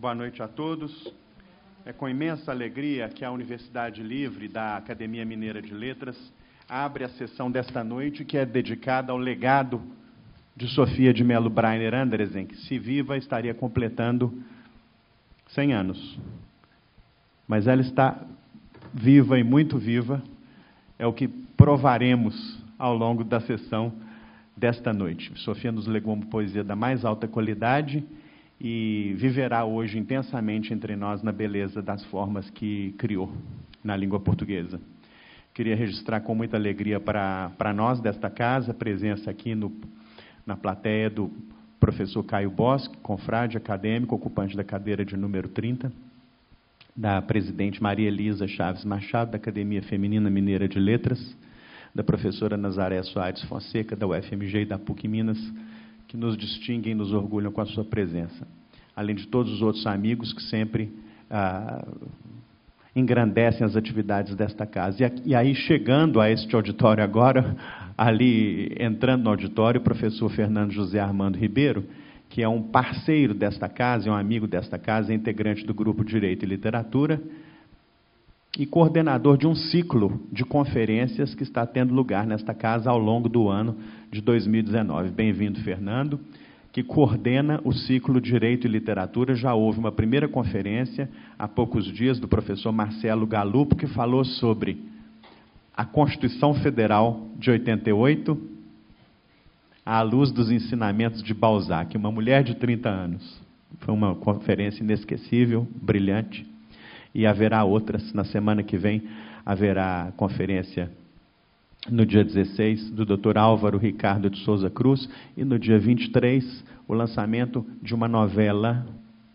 Boa noite a todos. É com imensa alegria que a Universidade Livre da Academia Mineira de Letras abre a sessão desta noite, que é dedicada ao legado de Sofia de Mello Breiner Andresen, que, se viva, estaria completando 100 anos. Mas ela está viva e muito viva, é o que provaremos ao longo da sessão desta noite. Sofia nos legou uma poesia da mais alta qualidade e viverá hoje intensamente entre nós na beleza das formas que criou na língua portuguesa. Queria registrar com muita alegria para nós desta casa a presença aqui na plateia do professor Caio Bosque, confrade acadêmico, ocupante da cadeira de número 30, da presidente Maria Elisa Chaves Machado, da Academia Feminina Mineira de Letras, da professora Nazaré Soares Fonseca, da UFMG e da PUC Minas, que nos distinguem e nos orgulham com a sua presença. Além de todos os outros amigos que sempre engrandecem as atividades desta casa. E aí, chegando a este auditório agora, ali, entrando no auditório, o professor Fernando José Armando Ribeiro, que é um parceiro desta casa, é um amigo desta casa, é integrante do Grupo Direito e Literatura, e coordenador de um ciclo de conferências que está tendo lugar nesta casa ao longo do ano de 2019. Bem-vindo, Fernando, que coordena o ciclo Direito e Literatura. Já houve uma primeira conferência, há poucos dias, do professor Marcelo Galupo, que falou sobre a Constituição Federal de 88, à luz dos ensinamentos de Balzac, uma mulher de 30 anos. Foi uma conferência inesquecível, brilhante. E haverá outras. Na semana que vem haverá conferência no dia 16 do Dr. Álvaro Ricardo de Souza Cruz e no dia 23 o lançamento de uma novela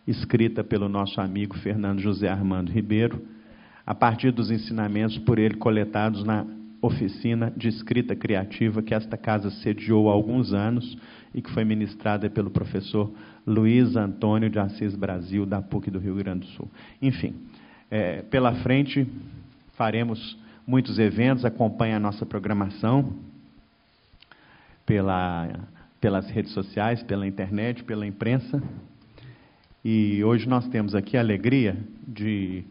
escrita pelo nosso amigo Fernando José Armando Ribeiro, a partir dos ensinamentos por ele coletados na oficina de escrita criativa que esta casa sediou há alguns anos e que foi ministrada pelo professor Luiz Antônio de Assis Brasil, da PUC do Rio Grande do Sul. Enfim, pela frente faremos muitos eventos, acompanhe a nossa programação pelas redes sociais, pela internet, pela imprensa. E hoje nós temos aqui a alegria de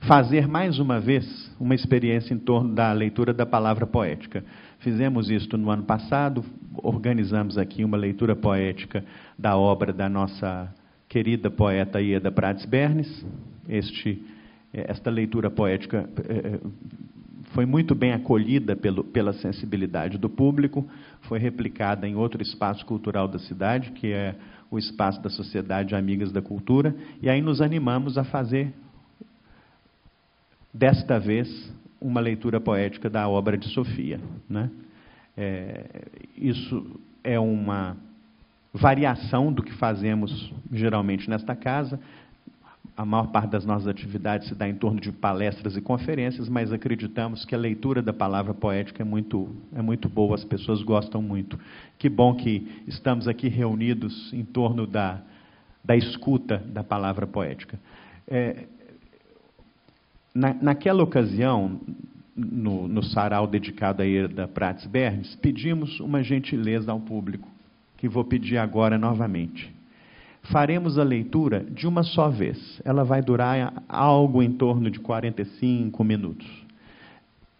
fazer mais uma vez uma experiência em torno da leitura da palavra poética. Fizemos isso no ano passado, organizamos aqui uma leitura poética da obra da nossa querida poeta Ieda Prates Bernes. Esta leitura poética foi muito bem acolhida pela sensibilidade do público, foi replicada em outro espaço cultural da cidade, que é o espaço da Sociedade Amigas da Cultura, e aí nos animamos a fazer, desta vez, uma leitura poética da obra de Sofia, né? Isso é uma variação do que fazemos geralmente nesta casa. A maior parte das nossas atividades se dá em torno de palestras e conferências, mas acreditamos que a leitura da palavra poética é muito boa, as pessoas gostam muito. Que bom que estamos aqui reunidos em torno da escuta da palavra poética. Naquela ocasião, no sarau dedicado a Ieda Prates Bernes, pedimos uma gentileza ao público, que vou pedir agora novamente. Faremos a leitura de uma só vez. Ela vai durar algo em torno de 45 minutos.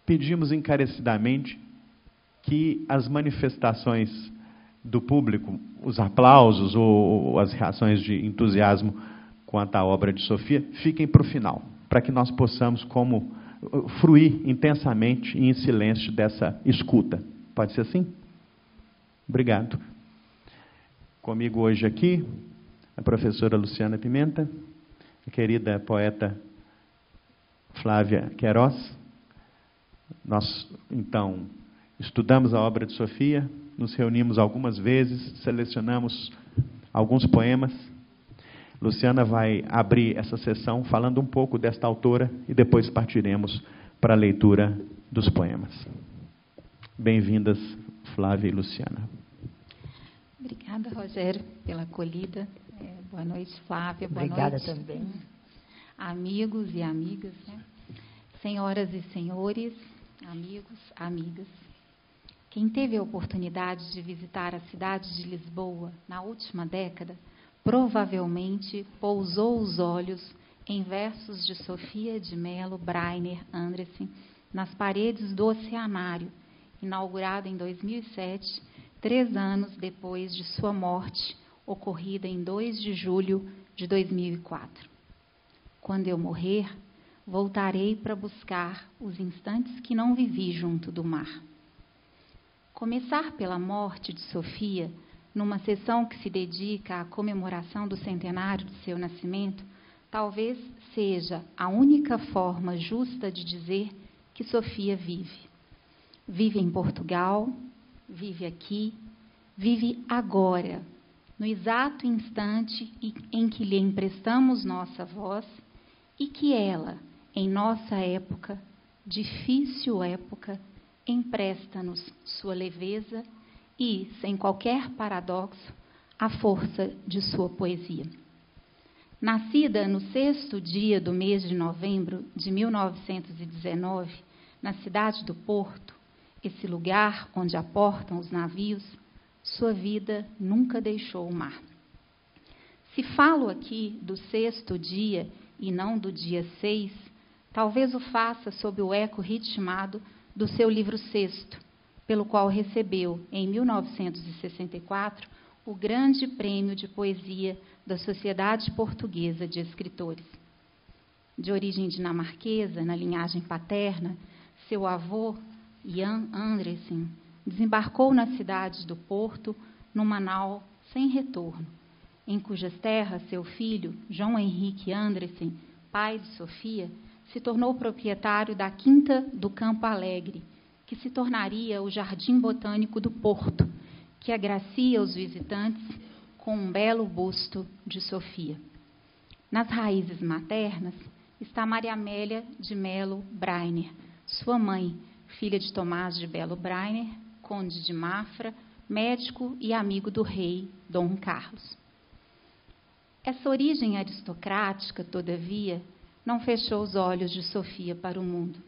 Pedimos encarecidamente que as manifestações do público, os aplausos ou as reações de entusiasmo quanto à obra de Sofia, fiquem para o final, para que nós possamos fruir intensamente e em silêncio dessa escuta. Pode ser assim? Obrigado. Comigo hoje aqui, a professora Luciana Pimenta, a querida poeta Flávia Queiroz. Nós, então, estudamos a obra de Sofia, nos reunimos algumas vezes, selecionamos alguns poemas. Luciana vai abrir essa sessão falando um pouco desta autora e depois partiremos para a leitura dos poemas. Bem-vindas, Flávia e Luciana. Obrigada, Rogério, pela acolhida. Boa noite, Flávia. Boa Obrigada noite, também. amigos e amigas, né? Senhoras e senhores, amigos, amigas. Quem teve a oportunidade de visitar a cidade de Lisboa na última década provavelmente pousou os olhos em versos de Sofia de Mello Breiner Andressen nas paredes do Oceanário, inaugurado em 2007, 3 anos depois de sua morte, ocorrida em 2 de julho de 2004. Quando eu morrer, voltarei para buscar os instantes que não vivi junto do mar. Começar pela morte de Sofia, numa sessão que se dedica à comemoração do centenário de seu nascimento, talvez seja a única forma justa de dizer que Sofia vive. Vive em Portugal, vive aqui, vive agora, no exato instante em que lhe emprestamos nossa voz e que ela, em nossa época, difícil época, empresta-nos sua leveza e, sem qualquer paradoxo, a força de sua poesia. Nascida no 6º dia do mês de novembro de 1919, na cidade do Porto, esse lugar onde aportam os navios, sua vida nunca deixou o mar. Se falo aqui do 6º dia e não do dia 6, talvez o faça sob o eco ritmado do seu livro sexto, pelo qual recebeu, em 1964, o Grande Prêmio de Poesia da Sociedade Portuguesa de Escritores. De origem dinamarquesa, na linhagem paterna, seu avô, Jan Andressen, desembarcou na cidade do Porto numa nau sem retorno, em cujas terras seu filho, João Henrique Andressen, pai de Sofia, se tornou proprietário da Quinta do Campo Alegre, que se tornaria o Jardim Botânico do Porto, que agracia os visitantes com um belo busto de Sofia. Nas raízes maternas está Maria Amélia de Mello Breiner, sua mãe, filha de Tomás de Mello Breiner, conde de Mafra, médico e amigo do rei Dom Carlos. Essa origem aristocrática, todavia, não fechou os olhos de Sofia para o mundo.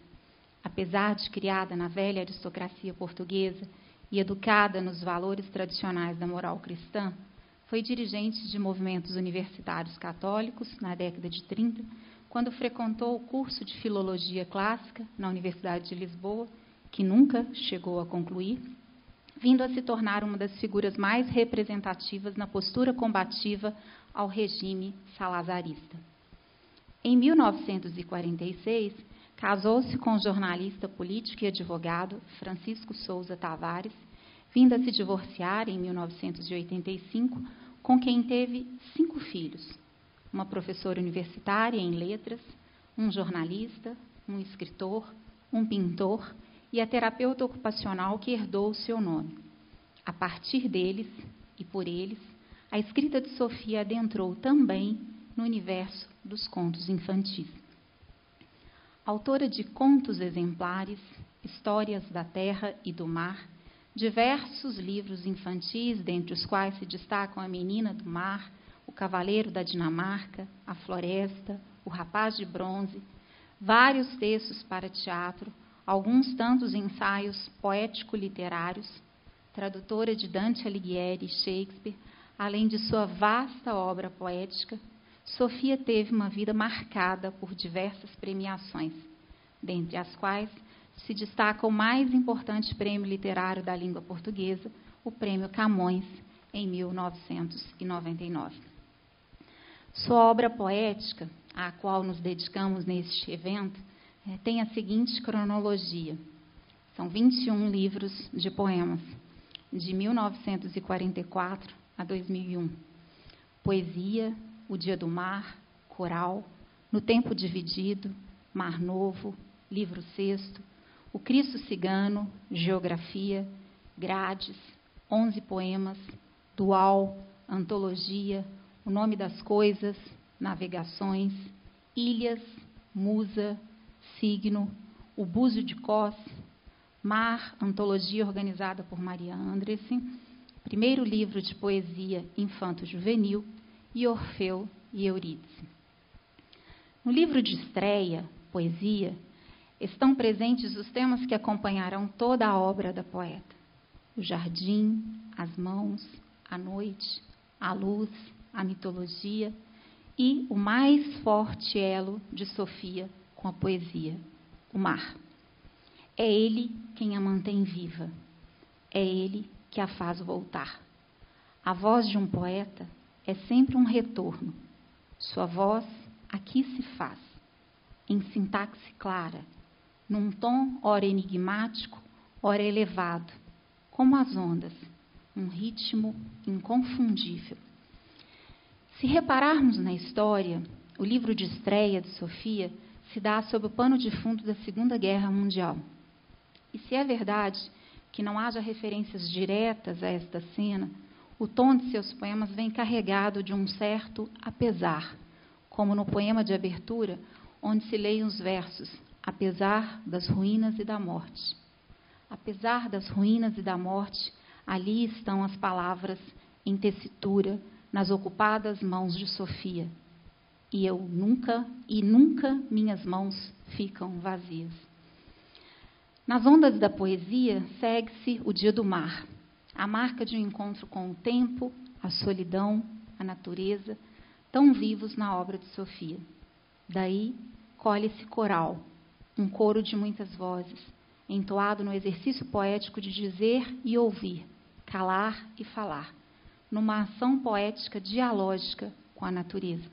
Apesar de criada na velha aristocracia portuguesa e educada nos valores tradicionais da moral cristã, foi dirigente de movimentos universitários católicos na década de 30, quando frequentou o curso de Filologia Clássica na Universidade de Lisboa, que nunca chegou a concluir, vindo a se tornar uma das figuras mais representativas na postura combativa ao regime salazarista. Em 1946, casou-se com o jornalista político e advogado Francisco Souza Tavares, vindo a se divorciar em 1985, com quem teve 5 filhos, uma professora universitária em letras, um jornalista, um escritor, um pintor e a terapeuta ocupacional que herdou o seu nome. A partir deles e por eles, a escrita de Sofia adentrou também no universo dos contos infantis. Autora de contos exemplares, histórias da terra e do mar, diversos livros infantis, dentre os quais se destacam A Menina do Mar, O Cavaleiro da Dinamarca, A Floresta, O Rapaz de Bronze, vários textos para teatro, alguns tantos ensaios poético-literários, tradutora de Dante Alighieri e Shakespeare, além de sua vasta obra poética, Sofia teve uma vida marcada por diversas premiações, dentre as quais se destaca o mais importante prêmio literário da língua portuguesa, o Prêmio Camões, em 1999. Sua obra poética, à qual nos dedicamos neste evento, tem a seguinte cronologia. São 21 livros de poemas, de 1944 a 2001. Poesia, O Dia do Mar, Coral, No Tempo Dividido, Mar Novo, Livro Sexto, O Cristo Cigano, Geografia, Grades, 11 poemas, Dual, Antologia, O Nome das Coisas, Navegações, Ilhas, Musa, Signo, O Búzio de Cós, Mar, antologia organizada por Maria Andressen, primeiro livro de poesia infanto-juvenil, e Orfeu e Eurídice. No livro de estreia, Poesia, estão presentes os temas que acompanharão toda a obra da poeta: o jardim, as mãos, a noite, a luz, a mitologia e o mais forte elo de Sofia com a poesia, o mar. É ele quem a mantém viva, é ele que a faz voltar. A voz de um poeta é sempre um retorno. Sua voz aqui se faz, em sintaxe clara, num tom ora enigmático, ora elevado, como as ondas, um ritmo inconfundível. Se repararmos na história, o livro de estreia de Sofia se dá sob o pano de fundo da Segunda Guerra Mundial. E se é verdade que não haja referências diretas a esta cena, o tom de seus poemas vem carregado de um certo apesar, como no poema de abertura, onde se leem os versos apesar das ruínas e da morte. Apesar das ruínas e da morte, ali estão as palavras em tessitura, nas ocupadas mãos de Sofia. E nunca minhas mãos ficam vazias. Nas ondas da poesia, segue-se o dia do mar, a marca de um encontro com o tempo, a solidão, a natureza, tão vivos na obra de Sofia. Daí, colhe-se coral, um coro de muitas vozes, entoado no exercício poético de dizer e ouvir, calar e falar, numa ação poética dialógica com a natureza.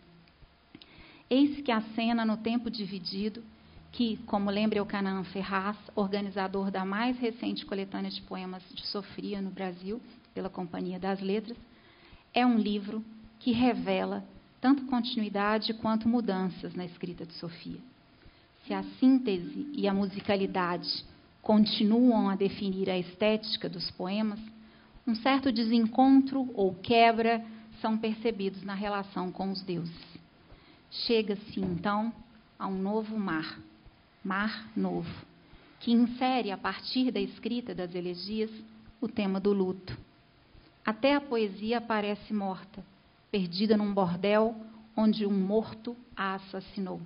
Eis que a cena no tempo dividido, que, como lembra Eucanaã Ferraz, organizador da mais recente coletânea de poemas de Sofia no Brasil, pela Companhia das Letras, é um livro que revela tanto continuidade quanto mudanças na escrita de Sofia. Se a síntese e a musicalidade continuam a definir a estética dos poemas, um certo desencontro ou quebra são percebidos na relação com os deuses. Chega-se, então, a um novo mar, mar novo, que insere, a partir da escrita das elegias, o tema do luto. Até a poesia parece morta, perdida num bordel onde um morto a assassinou.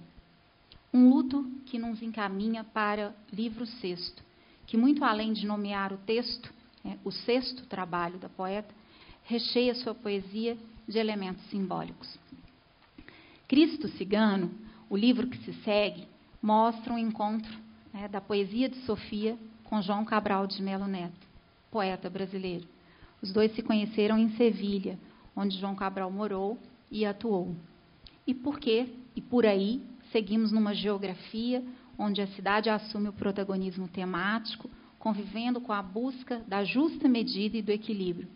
Um luto que nos encaminha para livro sexto, que, muito além de nomear o texto, o sexto trabalho da poeta, recheia sua poesia de elementos simbólicos. Cristo Cigano, o livro que se segue, mostra um encontro da poesia de Sofia com João Cabral de Melo Neto, poeta brasileiro. Os dois se conheceram em Sevilha, onde João Cabral morou e atuou. E por quê? E por aí seguimos numa geografia onde a cidade assume o protagonismo temático, convivendo com a busca da justa medida e do equilíbrio,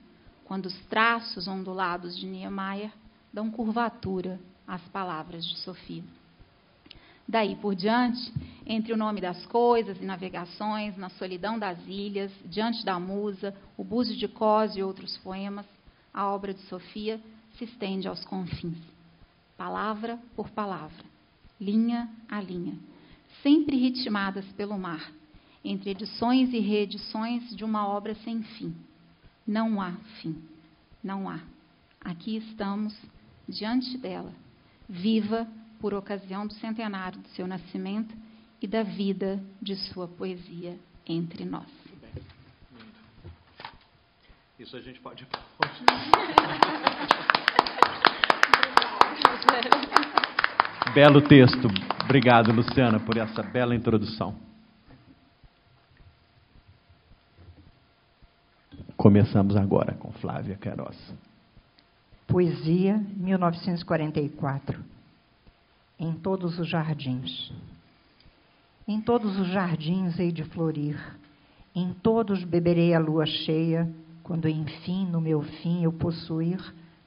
quando os traços ondulados de Niemeyer dão curvatura às palavras de Sofia. Daí por diante, entre o nome das coisas e navegações, na solidão das ilhas, diante da musa, o Búzio de Cós e outros poemas, a obra de Sofia se estende aos confins, palavra por palavra, linha a linha, sempre ritmadas pelo mar, entre edições e reedições de uma obra sem fim. Não há fim, não há. Aqui estamos, diante dela, viva por ocasião do centenário do seu nascimento e da vida de sua poesia entre nós. Isso a gente pode... Belo texto. Obrigado, Luciana, por essa bela introdução. Começamos agora com Flávia Queiroz. Poesia, 1944. Em todos os jardins. Em todos os jardins hei de florir, em todos beberei a lua cheia, quando enfim, no meu fim, eu possuir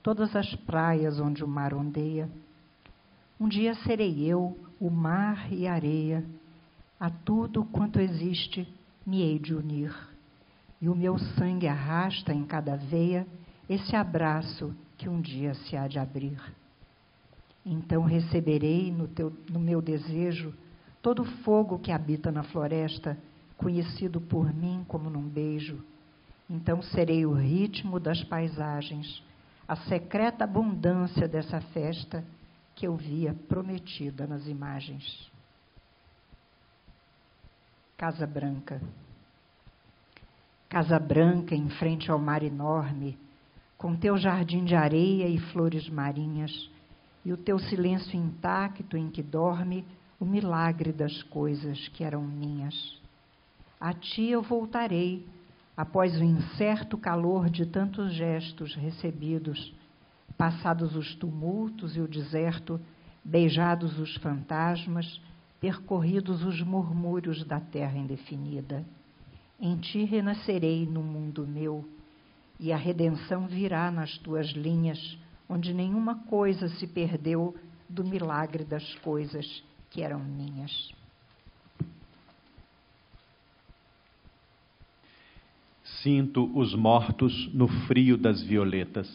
todas as praias onde o mar ondeia. Um dia serei eu, o mar e a areia, a tudo quanto existe me hei de unir. E o meu sangue arrasta em cada veia esse abraço que um dia se há de abrir. Então receberei no meu desejo todo o fogo que habita na floresta, conhecido por mim como num beijo. Então serei o ritmo das paisagens, a secreta abundância dessa festa que eu via prometida nas imagens. Casa Branca. Casa Branca em frente ao mar enorme, com teu jardim de areia e flores marinhas, e o teu silêncio intacto em que dorme o milagre das coisas que eram minhas. A ti eu voltarei, após o incerto calor de tantos gestos recebidos, passados os tumultos e o deserto, beijados os fantasmas, percorridos os murmúrios da terra indefinida. Em ti renascerei no mundo meu, e a redenção virá nas tuas linhas, onde nenhuma coisa se perdeu do milagre das coisas que eram minhas. Sinto os mortos no frio das violetas.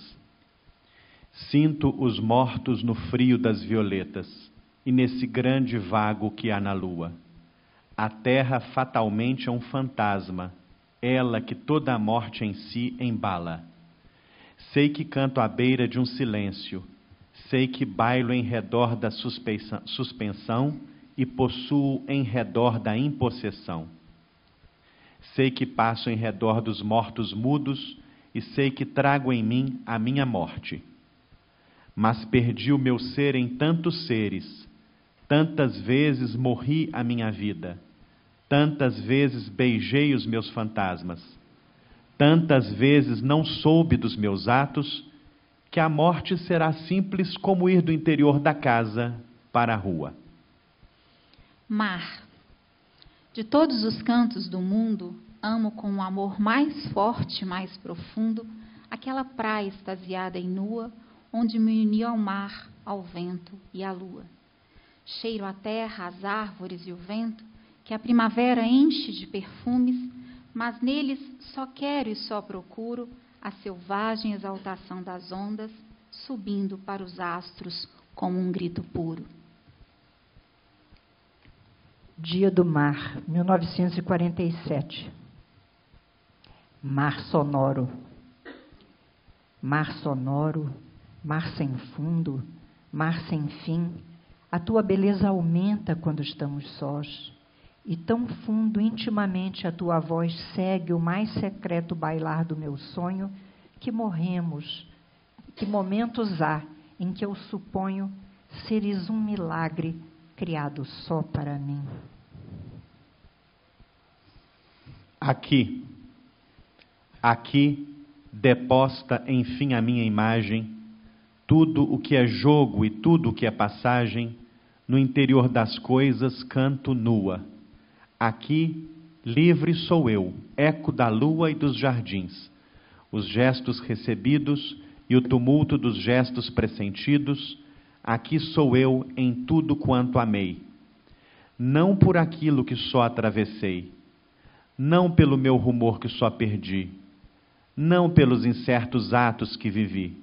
Sinto os mortos no frio das violetas e nesse grande vago que há na lua. A terra fatalmente é um fantasma, ela que toda a morte em si embala. Sei que canto à beira de um silêncio, sei que bailo em redor da suspensão e possuo em redor da impossessão. Sei que passo em redor dos mortos mudos e sei que trago em mim a minha morte. Mas perdi o meu ser em tantos seres, tantas vezes morri a minha vida, tantas vezes beijei os meus fantasmas, tantas vezes não soube dos meus atos, que a morte será simples como ir do interior da casa para a rua. Mar. De todos os cantos do mundo, amo com um amor mais forte, mais profundo, aquela praia extasiada e nua, onde me uni ao mar, ao vento e à lua. Cheiro a terra, as árvores e o vento, que a primavera enche de perfumes, mas neles só quero e só procuro a selvagem exaltação das ondas, subindo para os astros como um grito puro. Dia do Mar, 1947. Mar sonoro. Mar sonoro, mar sem fundo, mar sem fim, a tua beleza aumenta quando estamos sós, e tão fundo intimamente a tua voz segue o mais secreto bailar do meu sonho, que morremos, que momentos há em que eu suponho seres um milagre criado só para mim. Aqui, deposta enfim a minha imagem, tudo o que é jogo e tudo o que é passagem, no interior das coisas canto nua. Aqui, livre sou eu, eco da lua e dos jardins, os gestos recebidos e o tumulto dos gestos pressentidos, aqui sou eu em tudo quanto amei. Não por aquilo que só atravessei, não pelo meu rumor que só perdi, não pelos incertos atos que vivi,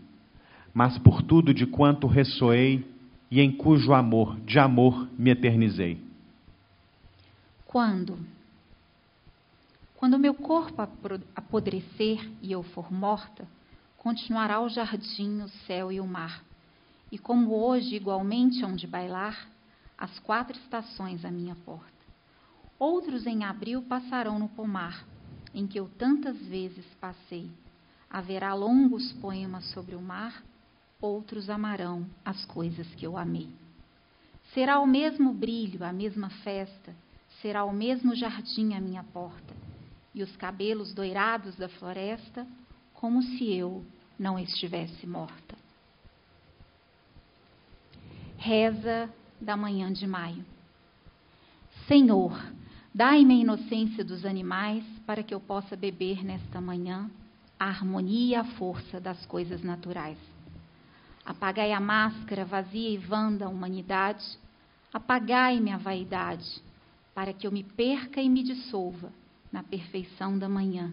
mas por tudo de quanto ressoei e em cujo amor, de amor, me eternizei. Quando meu corpo apodrecer e eu for morta, continuará o jardim, o céu e o mar. E como hoje igualmente hão de bailar, as 4 estações à minha porta. Outros em abril passarão no pomar, em que eu tantas vezes passei. Haverá longos poemas sobre o mar, outros amarão as coisas que eu amei. Será o mesmo brilho, a mesma festa, será o mesmo jardim à minha porta, e os cabelos doirados da floresta, como se eu não estivesse morta. Reza da manhã de maio. Senhor, dai-me a inocência dos animais para que eu possa beber nesta manhã a harmonia e a força das coisas naturais. Apagai a máscara vazia e vã da humanidade, apagai-me a vaidade, para que eu me perca e me dissolva na perfeição da manhã,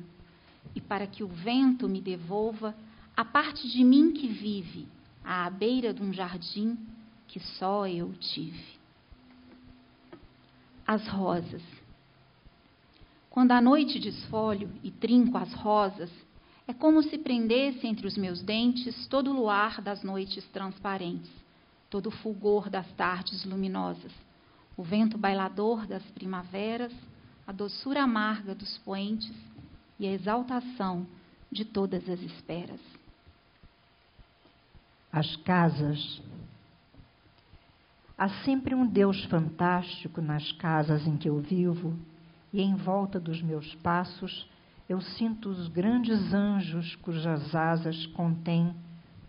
e para que o vento me devolva a parte de mim que vive à beira de um jardim que só eu tive. As rosas. Quando a noite desfolho e trinco as rosas, é como se prendesse entre os meus dentes todo o luar das noites transparentes, todo o fulgor das tardes luminosas, o vento bailador das primaveras, a doçura amarga dos poentes e a exaltação de todas as esperas. As casas. Há sempre um Deus fantástico nas casas em que eu vivo, e em volta dos meus passos eu sinto os grandes anjos cujas asas contêm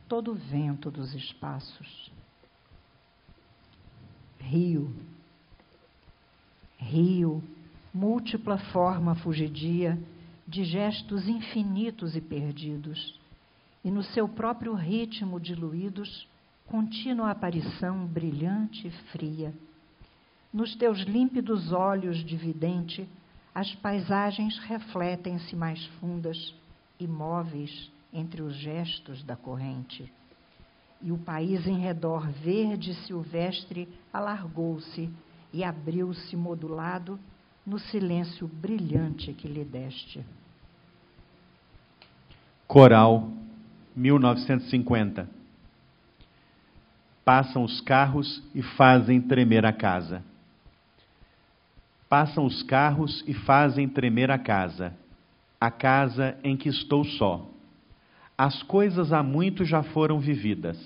todo o vento dos espaços. Rio. Rio, múltipla forma fugidia de gestos infinitos e perdidos, e no seu próprio ritmo diluídos, contínua aparição brilhante e fria. Nos teus límpidos olhos de vidente, as paisagens refletem-se mais fundas, imóveis entre os gestos da corrente. E o país em redor verde e silvestre alargou-se e abriu-se modulado no silêncio brilhante que lhe deste. Coral, 1950. Passam os carros e fazem tremer a casa. Passam os carros e fazem tremer a casa em que estou só. As coisas há muito já foram vividas.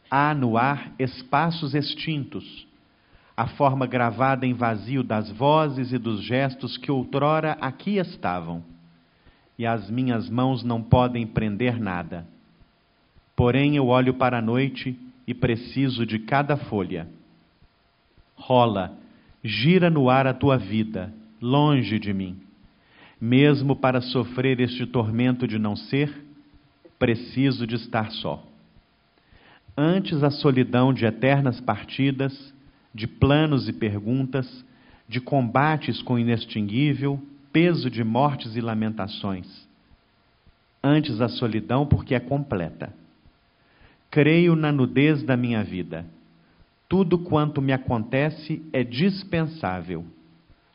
Há no ar espaços extintos, a forma gravada em vazio das vozes e dos gestos que outrora aqui estavam. E as minhas mãos não podem prender nada. Porém eu olho para a noite e preciso de cada folha. Rola, gira no ar a tua vida, longe de mim. Mesmo para sofrer este tormento de não ser, preciso de estar só. Antes a solidão de eternas partidas, de planos e perguntas, de combates com inextinguível peso de mortes e lamentações. Antes a solidão porque é completa. Creio na nudez da minha vida. Tudo quanto me acontece é dispensável.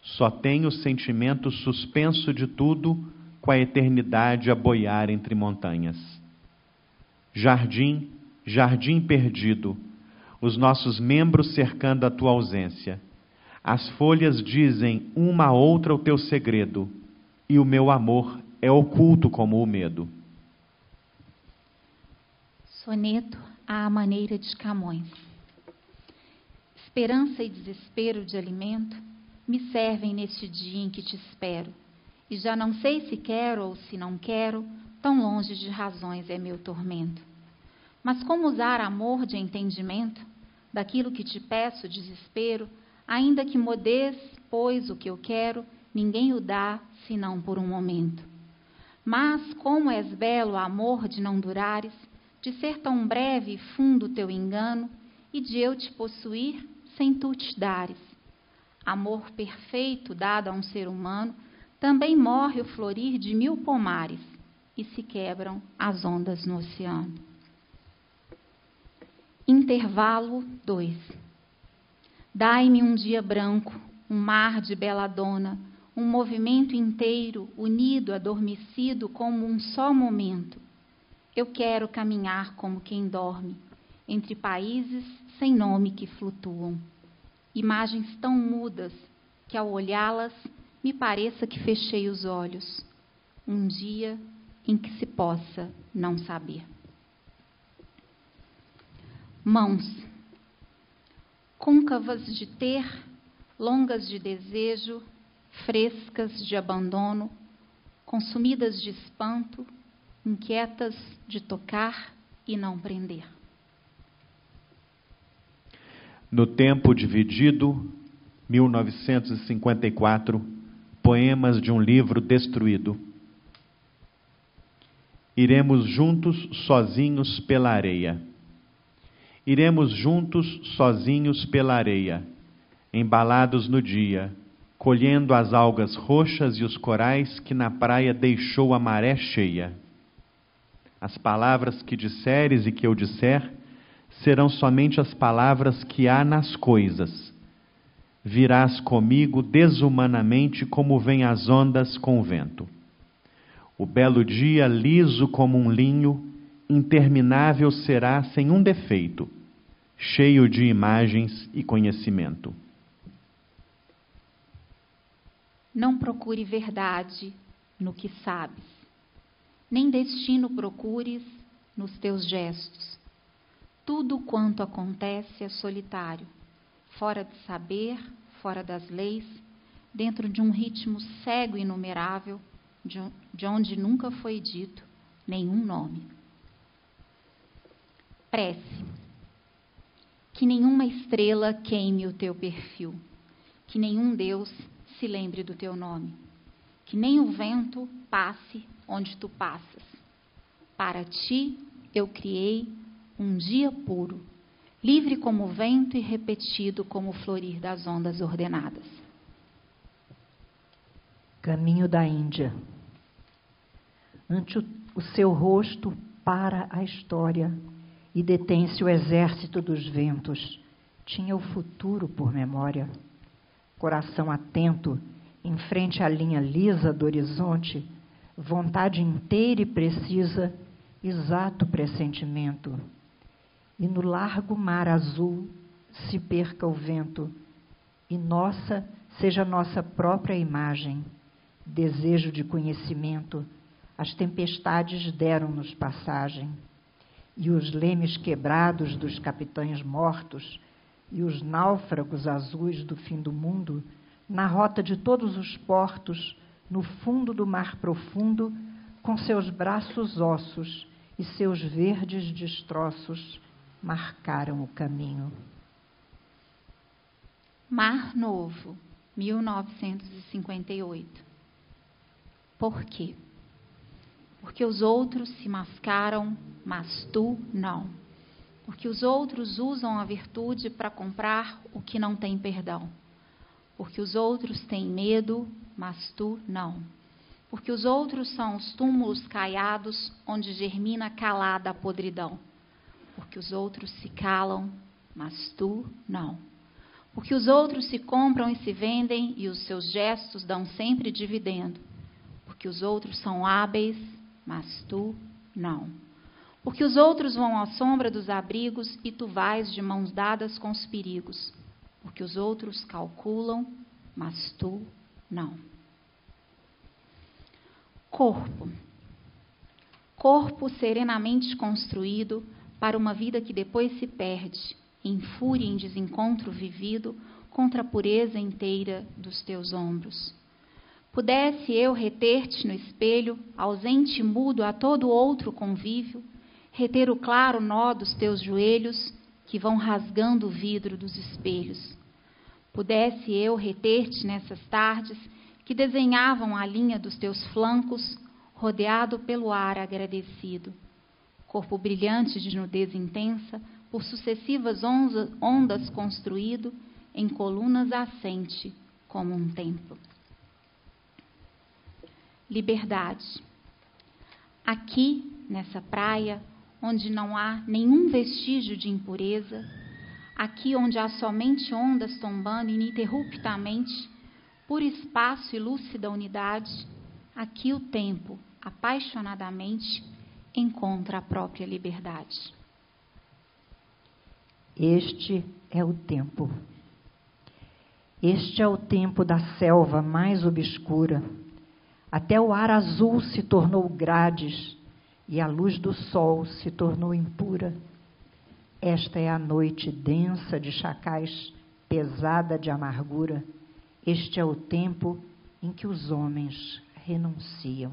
Só tenho o sentimento suspenso de tudo, com a eternidade a boiar entre montanhas. Jardim, jardim perdido, os nossos membros cercando a tua ausência. As folhas dizem uma a outra o teu segredo, e o meu amor é oculto como o medo. Soneto à maneira de Camões. Esperança e desespero de alimento me servem neste dia em que te espero, e já não sei se quero ou se não quero, tão longe de razões é meu tormento. Mas como usar amor de entendimento, daquilo que te peço, desespero, ainda que modees, pois o que eu quero, ninguém o dá, senão por um momento. Mas como és belo, amor de não durares, de ser tão breve e fundo o teu engano, e de eu te possuir sem tu te dares. Amor perfeito dado a um ser humano, também morre o florir de 1000 pomares, e se quebram as ondas no oceano. Intervalo 2. Dai-me um dia branco, um mar de beladona, um movimento inteiro, unido, adormecido como um só momento. Eu quero caminhar como quem dorme, entre países sem nome que flutuam. Imagens tão mudas que ao olhá-las me pareça que fechei os olhos. Um dia em que se possa não saber. Mãos. Côncavas de ter, longas de desejo, frescas de abandono, consumidas de espanto, inquietas de tocar e não prender. No Tempo Dividido, 1954, poemas de um livro destruído. Iremos juntos sozinhos pela areia. Iremos juntos sozinhos pela areia, embalados no dia, colhendo as algas roxas e os corais que na praia deixou a maré cheia. As palavras que disseres e que eu disser serão somente as palavras que há nas coisas. Virás comigo desumanamente como vêm as ondas com o vento. O belo dia, liso como um linho, interminável será sem um defeito, cheio de imagens e conhecimento. Não procure verdade no que sabes, nem destino procures nos teus gestos. Tudo quanto acontece é solitário, fora de saber, fora das leis, dentro de um ritmo cego e inumerável, de onde nunca foi dito nenhum nome. Prece. Que nenhuma estrela queime o teu perfil, que nenhum Deus se lembre do teu nome, que nem o vento passe onde tu passas. Para ti eu criei um dia puro, livre como o vento e repetido como o florir das ondas ordenadas. Caminho da Índia. Ante o seu rosto para a história e detém-se o exército dos ventos. Tinha o futuro por memória. Coração atento, em frente à linha lisa do horizonte, vontade inteira e precisa, exato pressentimento. E no largo mar azul se perca o vento, e nossa seja nossa própria imagem, desejo de conhecimento. As tempestades deram-nos passagem, e os lemes quebrados dos capitães mortos, e os náufragos azuis do fim do mundo, na rota de todos os portos, no fundo do mar profundo, com seus braços ossos e seus verdes destroços, marcaram o caminho. Mar Novo, 1958. Por quê? Porque os outros se mascaram, mas tu não. Porque os outros usam a virtude para comprar o que não tem perdão. Porque os outros têm medo, mas tu não. Porque os outros são os túmulos caiados onde germina calada a podridão. Porque os outros se calam, mas tu não. Porque os outros se compram e se vendem e os seus gestos dão sempre dividendo. Porque os outros são hábeis, mas tu não. Porque os outros vão à sombra dos abrigos e tu vais de mãos dadas com os perigos. Porque os outros calculam, mas tu não. Corpo. Corpo serenamente construído para uma vida que depois se perde, em fúria e em desencontro vivido, contra a pureza inteira dos teus ombros. Pudesse eu reter-te no espelho, ausente e mudo a todo outro convívio, reter o claro nó dos teus joelhos, que vão rasgando o vidro dos espelhos. Pudesse eu reter-te nessas tardes, que desenhavam a linha dos teus flancos, rodeado pelo ar agradecido. Corpo brilhante de nudez intensa, por sucessivas ondas construído, em colunas assente, como um templo. Liberdade. Aqui, nessa praia, onde não há nenhum vestígio de impureza, aqui onde há somente ondas tombando ininterruptamente, por espaço e lúcida unidade, aqui o tempo, apaixonadamente, encontra a própria liberdade. Este é o tempo. Este é o tempo da selva mais obscura. Até o ar azul se tornou grades e a luz do sol se tornou impura. Esta é a noite densa de chacais, pesada de amargura. Este é o tempo em que os homens renunciam.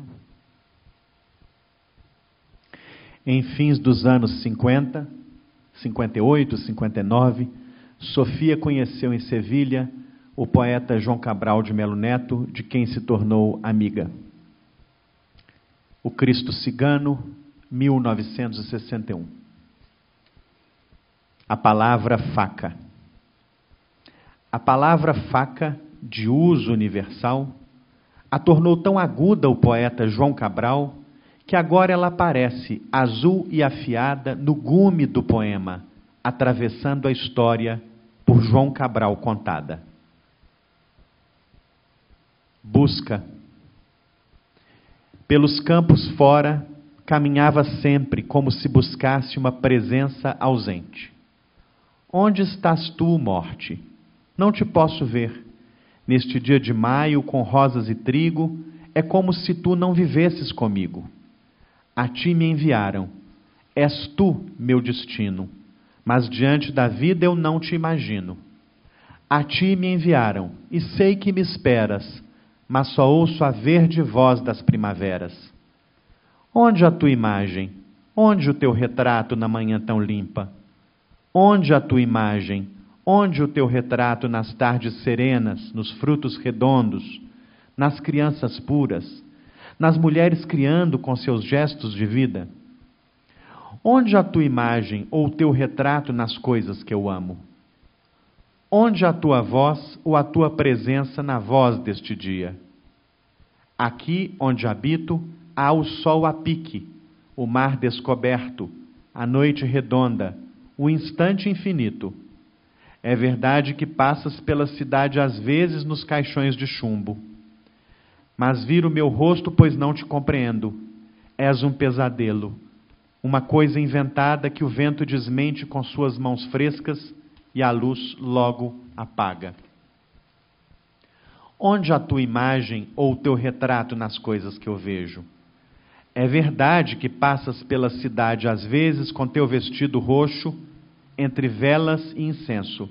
Em fins dos anos 50, 58, 59, Sofia conheceu em Sevilha o poeta João Cabral de Melo Neto, de quem se tornou amiga. O Cristo Cigano, 1961. A palavra faca. A palavra faca, de uso universal, a tornou tão aguda o poeta João Cabral, que agora ela aparece azul e afiada no gume do poema, atravessando a história por João Cabral contada. Busca. Pelos campos fora, caminhava sempre como se buscasse uma presença ausente. Onde estás tu, morte? Não te posso ver. Neste dia de maio, com rosas e trigo, é como se tu não vivesses comigo. A ti me enviaram. És tu, meu destino. mas diante da vida eu não te imagino. A ti me enviaram, e sei que me esperas, mas só ouço a verde voz das primaveras. Onde a tua imagem? Onde o teu retrato na manhã tão limpa? Onde a tua imagem? Onde o teu retrato nas tardes serenas, nos frutos redondos, nas crianças puras, nas mulheres criando com seus gestos de vida? Onde a tua imagem ou o teu retrato nas coisas que eu amo? Onde a tua voz ou a tua presença na voz deste dia? Aqui onde habito, há o sol a pique, o mar descoberto, a noite redonda, o instante infinito. É verdade que passas pela cidade às vezes nos caixões de chumbo. Mas vira o meu rosto, pois não te compreendo. És um pesadelo, uma coisa inventada que o vento desmente com suas mãos frescas e a luz logo apaga. Onde a tua imagem ou o teu retrato nas coisas que eu vejo? É verdade que passas pela cidade às vezes com teu vestido roxo, entre velas e incenso.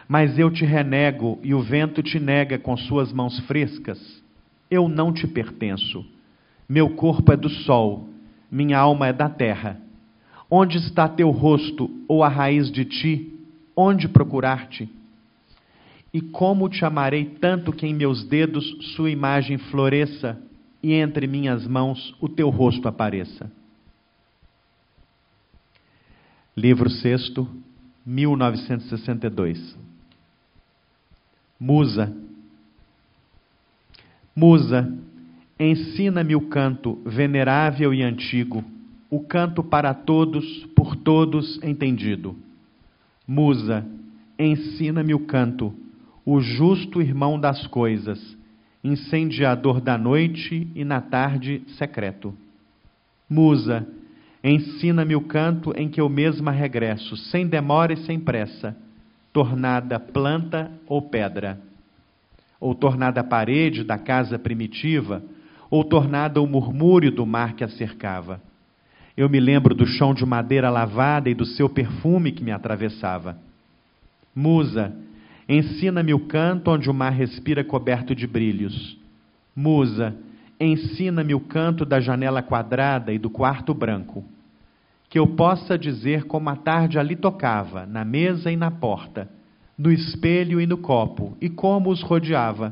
Mas eu te renego e o vento te nega com suas mãos frescas. Eu não te pertenço. Meu corpo é do sol, minha alma é da terra. Onde está teu rosto ou a raiz de ti? Onde procurar-te? E como te amarei tanto que em meus dedos sua imagem floresça e entre minhas mãos o teu rosto apareça. Livro 6º, 1962. Musa. Musa, ensina-me o canto venerável e antigo, o canto para todos, por todos entendido. Musa, ensina-me o canto, o justo irmão das coisas, incendiador da noite e na tarde secreto. Musa, ensina-me o canto em que eu mesma regresso, sem demora e sem pressa, tornada planta ou pedra, ou tornada parede da casa primitiva, ou tornada o murmúrio do mar que a cercava. Eu me lembro do chão de madeira lavada e do seu perfume que me atravessava. Musa, ensina-me o canto onde o mar respira coberto de brilhos. Musa, ensina-me o canto da janela quadrada e do quarto branco. Que eu possa dizer como a tarde ali tocava, na mesa e na porta, no espelho e no copo, e como os rodeava.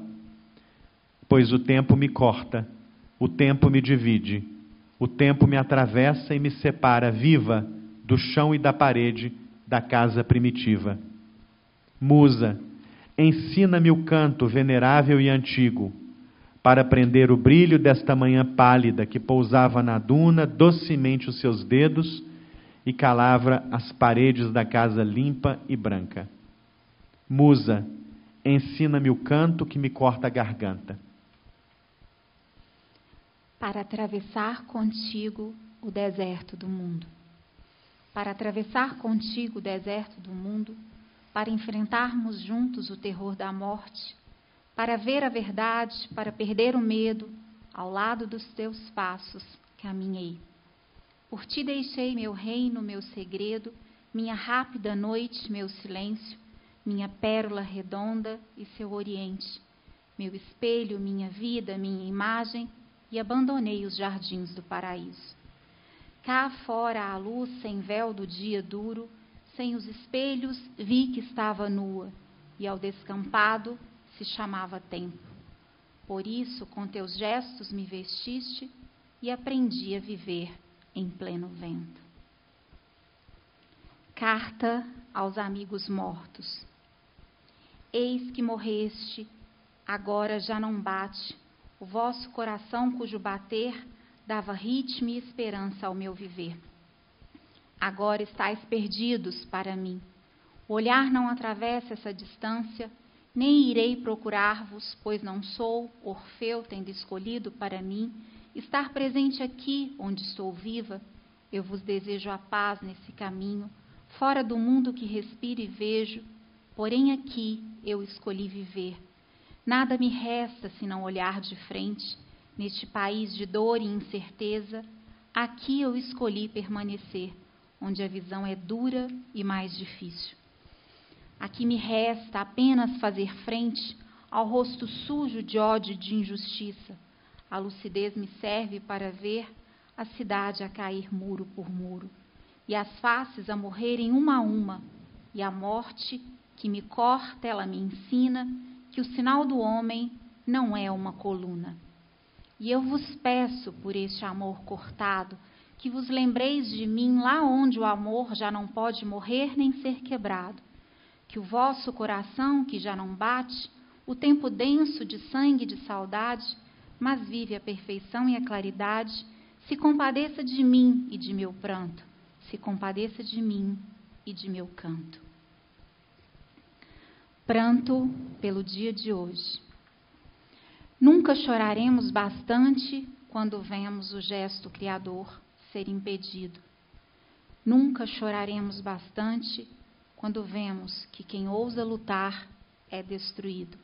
Pois o tempo me corta, o tempo me divide, o tempo me atravessa e me separa viva do chão e da parede da casa primitiva. Musa, ensina-me o canto venerável e antigo, para prender o brilho desta manhã pálida que pousava na duna docemente os seus dedos e calava as paredes da casa limpa e branca. Musa, ensina-me o canto que me corta a garganta. Para atravessar contigo o deserto do mundo. Para atravessar contigo o deserto do mundo, para enfrentarmos juntos o terror da morte, para ver a verdade, para perder o medo, ao lado dos teus passos caminhei. Por ti deixei meu reino, meu segredo, minha rápida noite, meu silêncio, minha pérola redonda e seu oriente, meu espelho, minha vida, minha imagem, e abandonei os jardins do paraíso. Cá fora à luz sem véu do dia duro, sem os espelhos vi que estava nua, e ao descampado se chamava tempo. Por isso, com teus gestos me vestiste e aprendi a viver em pleno vento. Carta aos amigos mortos. Eis que morreste, agora já não bate o vosso coração cujo bater dava ritmo e esperança ao meu viver. Agora estáis perdidos para mim. O olhar não atravessa essa distância, nem irei procurar-vos, pois não sou Orfeu tendo escolhido para mim estar presente aqui onde estou viva. Eu vos desejo a paz nesse caminho, fora do mundo que respiro e vejo, porém aqui eu escolhi viver. Nada me resta senão olhar de frente, neste país de dor e incerteza, aqui eu escolhi permanecer, onde a visão é dura e mais difícil. Aqui me resta apenas fazer frente ao rosto sujo de ódio e de injustiça. A lucidez me serve para ver a cidade a cair muro por muro, e as faces a morrerem uma a uma, e a morte que me corta, ela me ensina que o sinal do homem não é uma coluna. E eu vos peço, por este amor cortado, que vos lembreis de mim lá onde o amor já não pode morrer nem ser quebrado, que o vosso coração, que já não bate, o tempo denso de sangue e de saudade, mas vive a perfeição e a claridade, se compadeça de mim e de meu pranto, se compadeça de mim e de meu canto. Pranto pelo dia de hoje. Nunca choraremos bastante quando vemos o gesto criador ser impedido. Nunca choraremos bastante quando vemos que quem ousa lutar é destruído.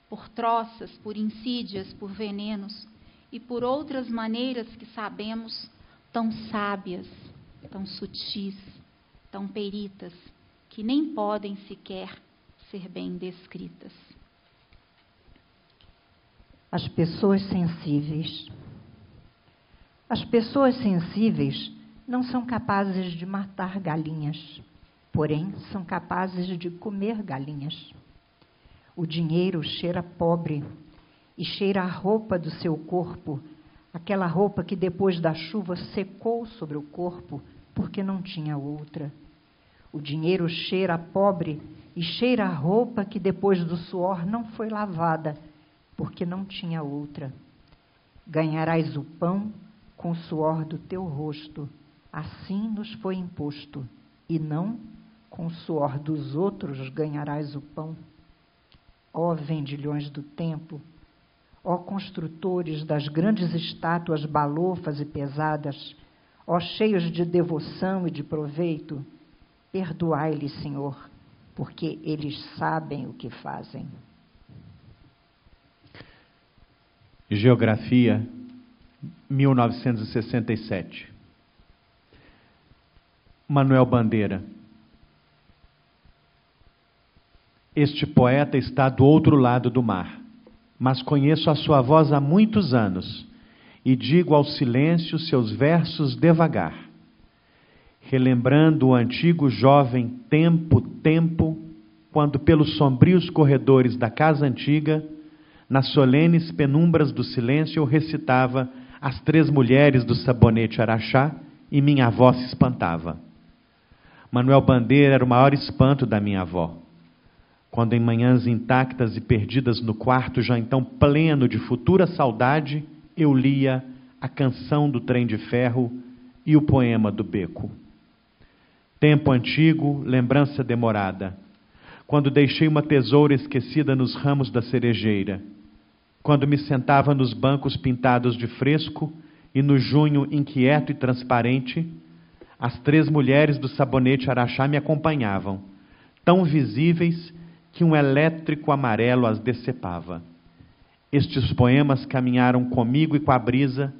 Por troças, por insídias, por venenos e por outras maneiras que sabemos tão sábias, tão sutis, tão peritas, que nem podem sequer ser bem descritas. As pessoas sensíveis. As pessoas sensíveis não são capazes de matar galinhas, porém são capazes de comer galinhas. O dinheiro cheira pobre e cheira a roupa do seu corpo, aquela roupa que depois da chuva secou sobre o corpo porque não tinha outra. O dinheiro cheira pobre e cheira a roupa que depois do suor não foi lavada porque não tinha outra. Ganharás o pão com o suor do teu rosto, assim nos foi imposto, e não com o suor dos outros ganharás o pão. Ó vendilhões do tempo, ó construtores das grandes estátuas balofas e pesadas, ó cheios de devoção e de proveito, perdoai-lhes, Senhor, porque eles sabem o que fazem. Geografia, 1967. Manuel Bandeira. Este poeta está do outro lado do mar, mas conheço a sua voz há muitos anos e digo ao silêncio seus versos devagar, relembrando o antigo jovem tempo, quando pelos sombrios corredores da casa antiga, nas solenes penumbras do silêncio, eu recitava As Três Mulheres do Sabonete Araxá e minha avó se espantava. Manuel Bandeira era o maior espanto da minha avó. Quando em manhãs intactas e perdidas no quarto, já então pleno de futura saudade, eu lia a canção do trem de ferro e o poema do beco. Tempo antigo, lembrança demorada, quando deixei uma tesoura esquecida nos ramos da cerejeira, quando me sentava nos bancos pintados de fresco e no junho inquieto e transparente, as três mulheres do sabonete Araxá me acompanhavam, tão visíveis que um elétrico amarelo as decepava. Estes poemas caminharam comigo e com a brisa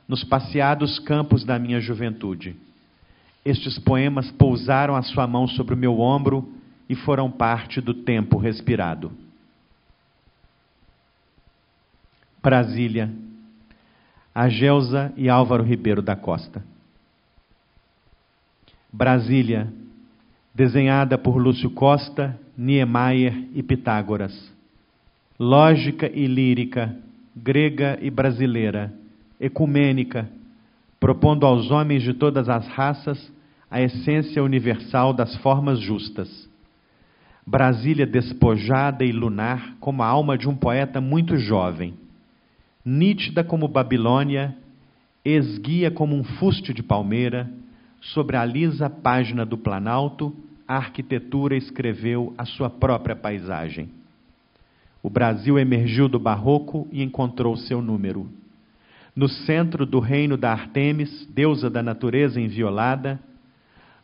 nos passeados campos da minha juventude. Estes poemas pousaram a sua mão sobre o meu ombro e foram parte do tempo respirado. Brasília, Agelza e Álvaro Ribeiro da Costa. Brasília, desenhada por Lúcio Costa, Niemeyer e Pitágoras. Lógica e lírica, grega e brasileira, ecumênica, propondo aos homens de todas as raças a essência universal das formas justas. Brasília despojada e lunar como a alma de um poeta muito jovem. Nítida como Babilônia, esguia como um fústio de palmeira, sobre a lisa página do Planalto, a arquitetura escreveu a sua própria paisagem. O Brasil emergiu do barroco e encontrou seu número. No centro do reino da Artemis, deusa da natureza inviolada,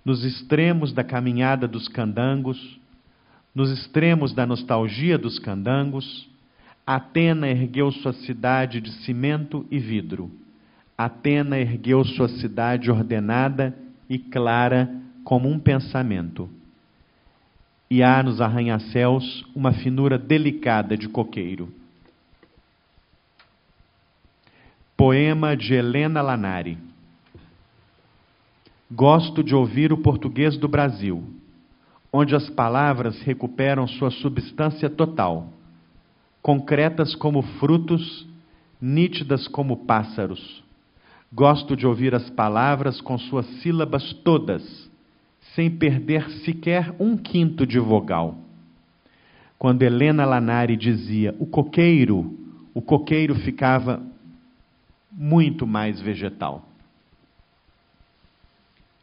nos extremos da caminhada dos candangos, nos extremos da nostalgia dos candangos, Atena ergueu sua cidade de cimento e vidro. Atena ergueu sua cidade ordenada e clara como um pensamento. E há nos arranha-céus uma finura delicada de coqueiro. Poema de Helena Lanari. Gosto de ouvir o português do Brasil, onde as palavras recuperam sua substância total, concretas como frutos, nítidas como pássaros. Gosto de ouvir as palavras com suas sílabas todas, sem perder sequer um quinto de vogal. Quando Helena Lanari dizia o coqueiro ficava muito mais vegetal.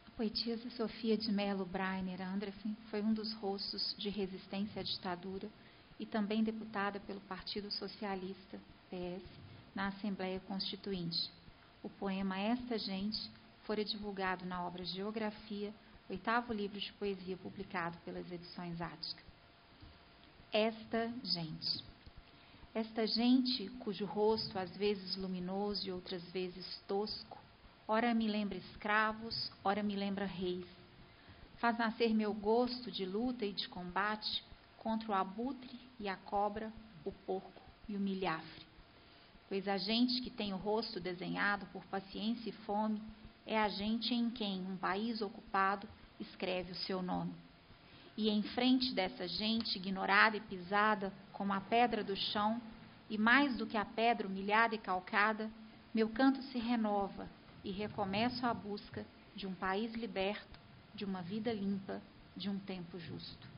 A poetisa Sofia de Mello Breiner Andressen foi um dos rostos de resistência à ditadura e também deputada pelo Partido Socialista, PS, na Assembleia Constituinte. O poema Esta Gente fora divulgado na obra Geografia, 8º livro de poesia publicado pelas Edições Ática. Esta gente. Esta gente, cujo rosto, às vezes luminoso e outras vezes tosco, ora me lembra escravos, ora me lembra reis. Faz nascer meu gosto de luta e de combate contra o abutre e a cobra, o porco e o milhafre. Pois a gente que tem o rosto desenhado por paciência e fome é a gente em quem um país ocupado escreve o seu nome. E em frente dessa gente ignorada e pisada como a pedra do chão, e mais do que a pedra humilhada e calcada, meu canto se renova e recomeço a busca de um país liberto, de uma vida limpa, de um tempo justo.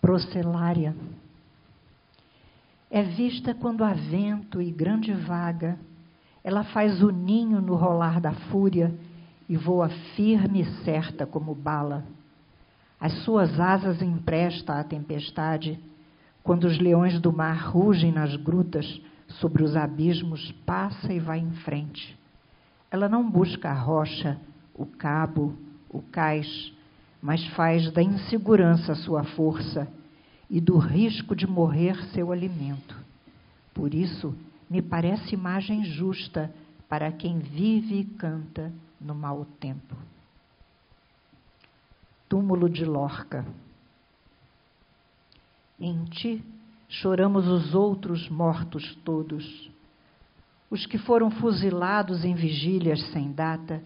Procelária. É vista quando há vento e grande vaga, ela faz o ninho no rolar da fúria e voa firme e certa como bala. As suas asas empresta à tempestade, quando os leões do mar rugem nas grutas, sobre os abismos passa e vai em frente. Ela não busca a rocha, o cabo, o cais, mas faz da insegurança sua força e do risco de morrer seu alimento. Por isso, me parece imagem justa para quem vive e canta no mau tempo. Túmulo de Lorca. Em ti choramos os outros mortos todos, os que foram fuzilados em vigílias sem data,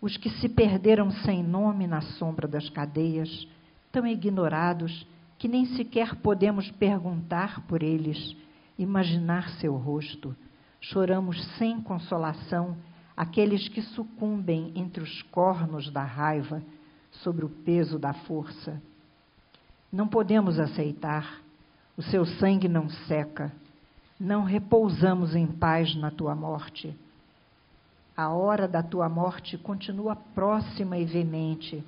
os que se perderam sem nome na sombra das cadeias, tão ignorados que nem sequer podemos perguntar por eles, imaginar seu rosto. Choramos sem consolação aqueles que sucumbem entre os cornos da raiva, sobre o peso da força. Não podemos aceitar, o seu sangue não seca, não repousamos em paz na tua morte. A hora da tua morte continua próxima e veemente,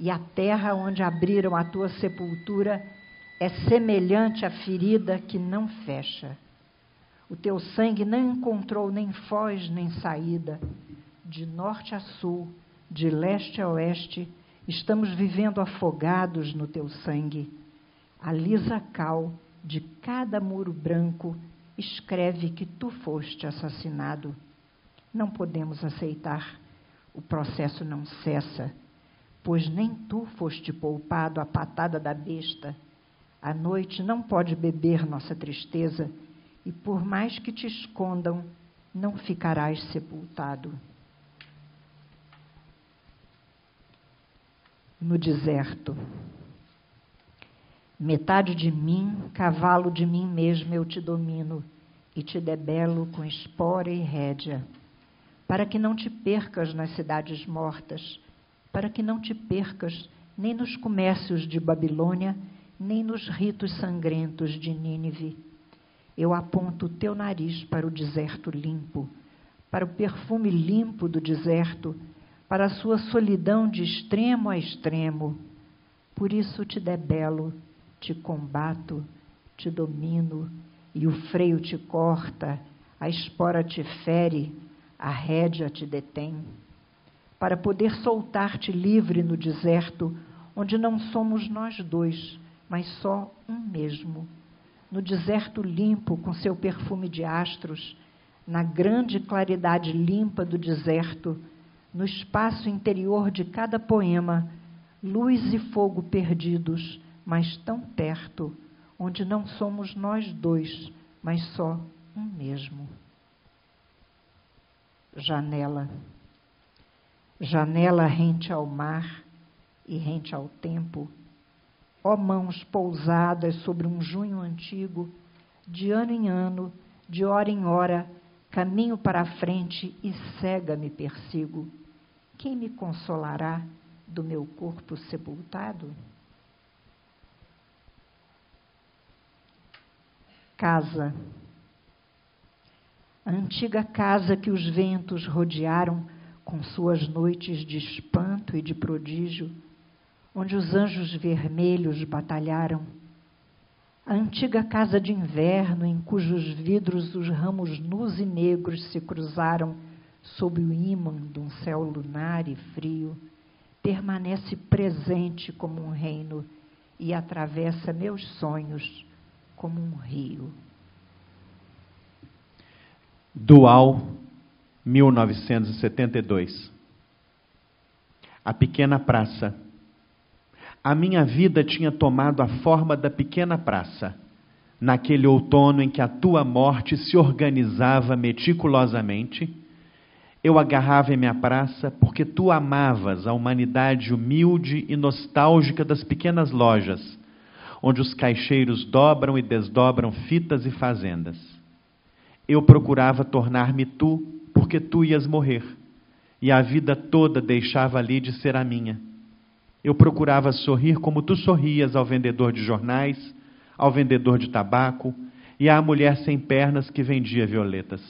e a terra onde abriram a tua sepultura é semelhante à ferida que não fecha. O teu sangue não encontrou nem foz nem saída. De norte a sul, de leste a oeste, estamos vivendo afogados no teu sangue. A lisa cal de cada muro branco escreve que tu foste assassinado. Não podemos aceitar. O processo não cessa, pois nem tu foste poupado à patada da besta. A noite não pode beber nossa tristeza, e por mais que te escondam, não ficarás sepultado. No deserto. Metade de mim, cavalo de mim mesmo, eu te domino, e te debelo com espora e rédea, para que não te percas nas cidades mortas, para que não te percas nem nos comércios de Babilônia, nem nos ritos sangrentos de Nínive. Eu aponto o teu nariz para o deserto limpo, para o perfume limpo do deserto, para a sua solidão de extremo a extremo. Por isso te debelo, te combato, te domino, e o freio te corta, a espora te fere, a rédea te detém. Para poder soltar-te livre no deserto, onde não somos nós dois, mas só um mesmo. No deserto limpo, com seu perfume de astros, na grande claridade limpa do deserto, no espaço interior de cada poema, luz e fogo perdidos, mas tão perto, onde não somos nós dois, mas só um mesmo. Janela. Janela rente ao mar e rente ao tempo. Ó mãos pousadas sobre um junho antigo, de ano em ano, de hora em hora, caminho para a frente e cega me persigo. Quem me consolará do meu corpo sepultado? Casa. A antiga casa que os ventos rodearam com suas noites de espanto e de prodígio, onde os anjos vermelhos batalharam. A antiga casa de inverno em cujos vidros os ramos nus e negros se cruzaram sob o ímã de um céu lunar e frio, permanece presente como um reino e atravessa meus sonhos como um rio. Dual, 1972. A pequena praça. A minha vida tinha tomado a forma da pequena praça, naquele outono em que a tua morte se organizava meticulosamente. Eu agarrava em minha praça porque tu amavas a humanidade humilde e nostálgica das pequenas lojas, onde os caixeiros dobram e desdobram fitas e fazendas. Eu procurava tornar-me tu, porque tu ias morrer, e a vida toda deixava ali de ser a minha. Eu procurava sorrir como tu sorrias ao vendedor de jornais, ao vendedor de tabaco e à mulher sem pernas que vendia violetas.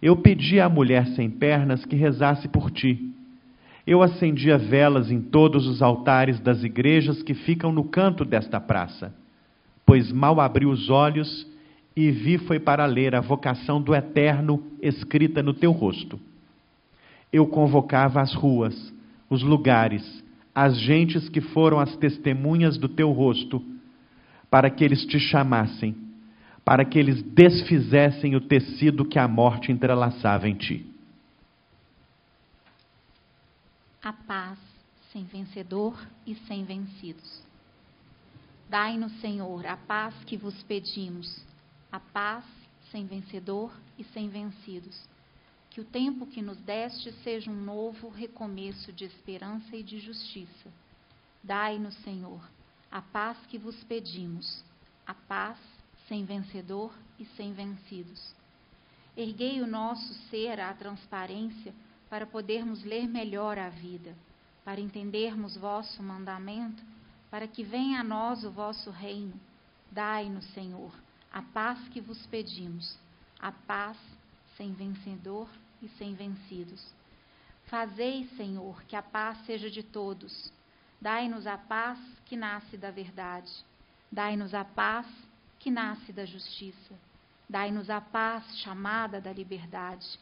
Eu pedia à mulher sem pernas que rezasse por ti. Eu acendia velas em todos os altares das igrejas que ficam no canto desta praça, pois mal abri os olhos e vi foi para ler a vocação do Eterno escrita no teu rosto. Eu convocava as ruas, os lugares, as gentes que foram as testemunhas do teu rosto, para que eles te chamassem, para que eles desfizessem o tecido que a morte entrelaçava em ti. A paz sem vencedor e sem vencidos. Dai-nos, Senhor, a paz que vos pedimos, a paz sem vencedor e sem vencidos. Que o tempo que nos deste seja um novo recomeço de esperança e de justiça. Dai-nos, Senhor, a paz que vos pedimos, a paz sem vencedor e sem vencidos. Erguei o nosso ser à transparência para podermos ler melhor a vida, para entendermos vosso mandamento, para que venha a nós o vosso reino. Dai-nos, Senhor, a paz que vos pedimos, a paz sem vencedor e sem vencidos. Fazei, Senhor, que a paz seja de todos. Dai-nos a paz que nasce da verdade. Dai-nos a paz que nasce da justiça. Dai-nos a paz chamada da liberdade.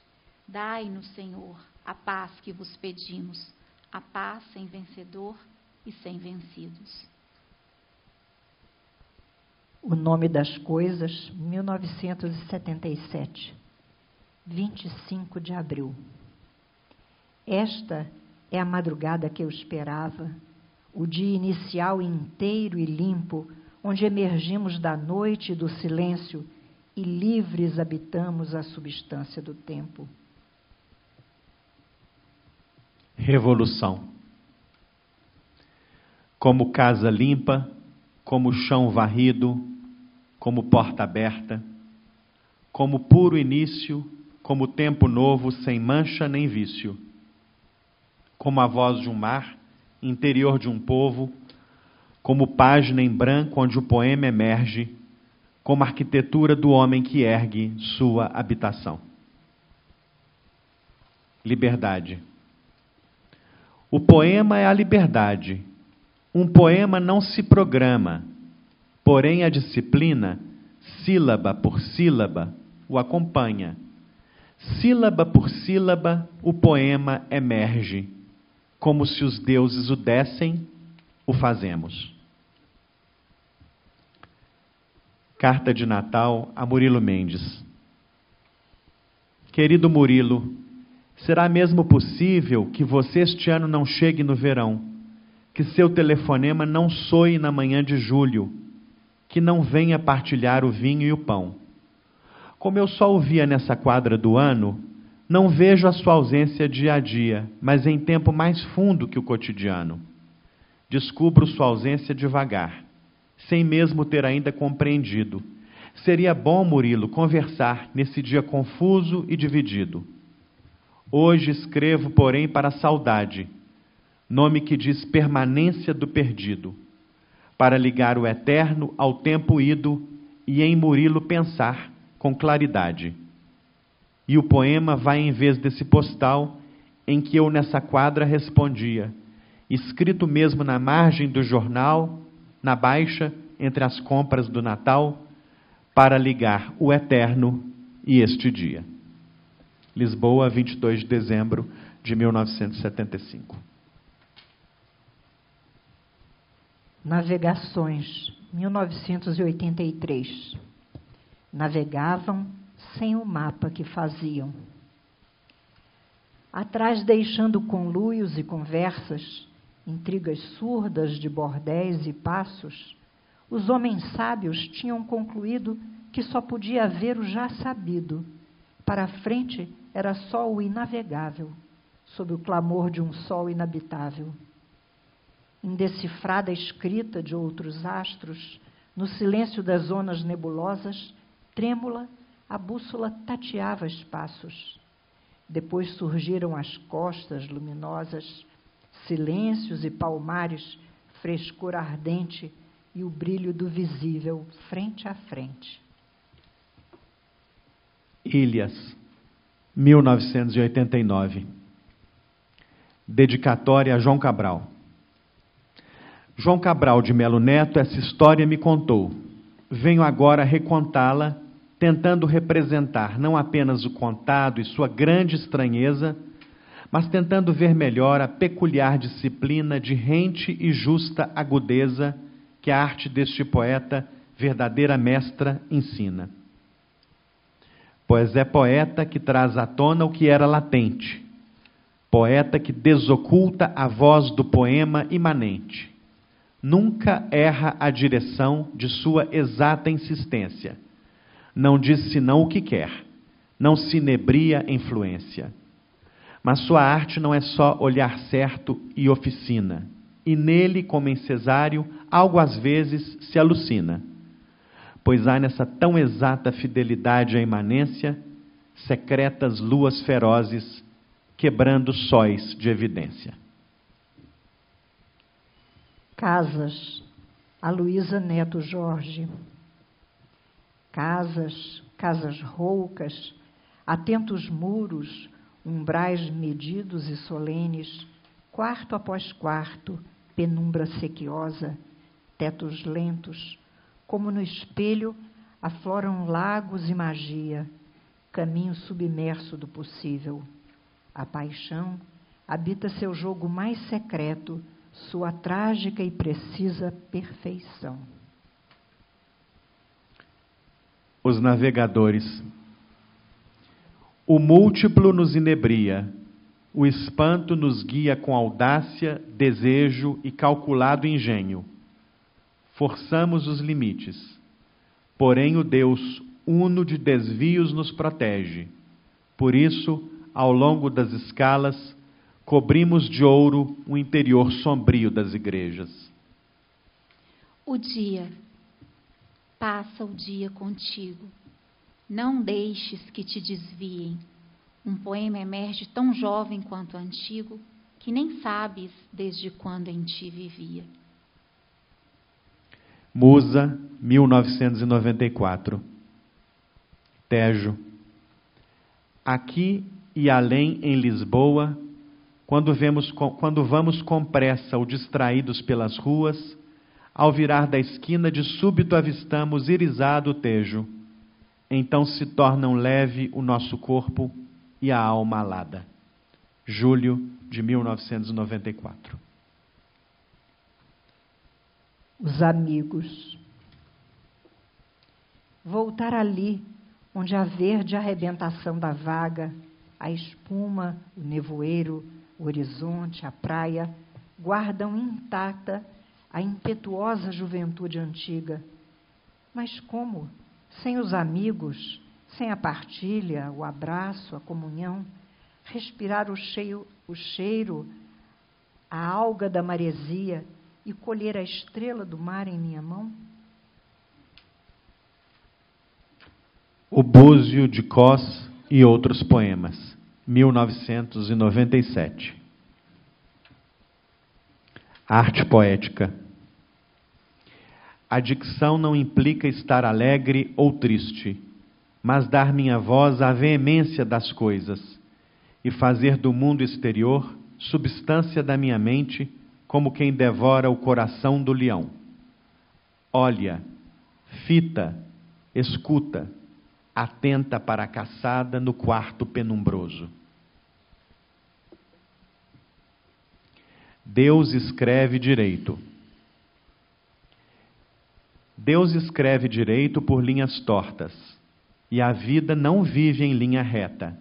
Dai-nos, Senhor, a paz que vos pedimos, a paz sem vencedor e sem vencidos. O Nome das Coisas, 1977, 25 de abril. Esta é a madrugada que eu esperava, o dia inicial inteiro e limpo, onde emergimos da noite e do silêncio e livres habitamos a substância do tempo. Revolução. Como casa limpa, como chão varrido, como porta aberta, como puro início, como tempo novo, sem mancha nem vício, como a voz de um mar, interior de um povo, como página em branco onde o poema emerge, como arquitetura do homem que ergue sua habitação. Liberdade. O poema é a liberdade. Um poema não se programa, porém a disciplina, sílaba por sílaba, o acompanha. Sílaba por sílaba, o poema emerge. Como se os deuses o dessem, o fazemos. Carta de Natal a Murilo Mendes. Querido Murilo, Será mesmo possível que você este ano não chegue no verão, que seu telefonema não soe na manhã de julho, que não venha partilhar o vinho e o pão? Como eu só o via nessa quadra do ano, não vejo a sua ausência dia a dia, mas em tempo mais fundo que o cotidiano. Descubro sua ausência devagar, sem mesmo ter ainda compreendido. Seria bom, Murilo, conversar nesse dia confuso e dividido. Hoje escrevo, porém, para a saudade, nome que diz permanência do perdido, para ligar o eterno ao tempo ido e em Murilo pensar com claridade. E o poema vai em vez desse postal em que eu nessa quadra respondia, escrito mesmo na margem do jornal, na baixa, entre as compras do Natal, para ligar o eterno e este dia. Lisboa, 22 de dezembro de 1975. Navegações, 1983. Navegavam sem o mapa que faziam. Atrás, deixando conluios e conversas, intrigas surdas de bordéis e passos, os homens sábios tinham concluído que só podia haver o já sabido. Para a frente era só o inavegável, sob o clamor de um sol inabitável. Indecifrada escrita de outros astros, no silêncio das zonas nebulosas, trêmula, a bússola tateava espaços. Depois surgiram as costas luminosas, silêncios e palmares, frescor ardente e o brilho do visível frente a frente. Ilhas, 1989. Dedicatória a João Cabral. João Cabral de Melo Neto essa história me contou. Venho agora recontá-la, tentando representar não apenas o contado e sua grande estranheza, mas tentando ver melhor a peculiar disciplina de rente e justa agudeza que a arte deste poeta, verdadeira mestra, ensina. Pois é poeta que traz à tona o que era latente, poeta que desoculta a voz do poema imanente. Nunca erra a direção de sua exata insistência. Não diz senão o que quer, não se inebria em fluência. Mas sua arte não é só olhar certo e oficina, e nele, como em Cesário, algo às vezes se alucina. Pois há nessa tão exata fidelidade à imanência, secretas luas ferozes, quebrando sóis de evidência. Casas, Aloísa Neto Jorge. Casas, casas roucas, atentos muros, umbrais medidos e solenes, quarto após quarto, penumbra sequiosa, tetos lentos, como no espelho afloram lagos e magia, caminho submerso do possível. A paixão habita seu jogo mais secreto, sua trágica e precisa perfeição. Os navegadores. O múltiplo nos inebria, o espanto nos guia com audácia, desejo e calculado engenho. Forçamos os limites, porém o Deus uno de desvios nos protege. Por isso, ao longo das escalas, cobrimos de ouro o interior sombrio das igrejas. O dia, passa o dia contigo. Não deixes que te desviem. Um poema emerge tão jovem quanto antigo, que nem sabes desde quando em ti vivia. Musa, 1994. Tejo. Aqui e além em Lisboa, quando vamos com pressa ou distraídos pelas ruas, ao virar da esquina de súbito avistamos irisado o Tejo. Então se tornam leve o nosso corpo e a alma alada. Julho de 1994. Os amigos. Voltar ali, onde a verde arrebentação da vaga a espuma, o nevoeiro, o horizonte, a praia, guardam intacta a impetuosa juventude antiga. Mas como? Sem os amigos, sem a partilha, o abraço, a comunhão, respirar o cheiro, a alga da maresia e colher a estrela do mar em minha mão? O Búzio de Cos e outros poemas, 1997. Arte poética. A dicção não implica estar alegre ou triste, mas dar minha voz à veemência das coisas e fazer do mundo exterior substância da minha mente, como quem devora o coração do leão. Olha, fita, escuta, atenta para a caçada no quarto penumbroso. Deus escreve direito. Deus escreve direito por linhas tortas, e a vida não vive em linha reta.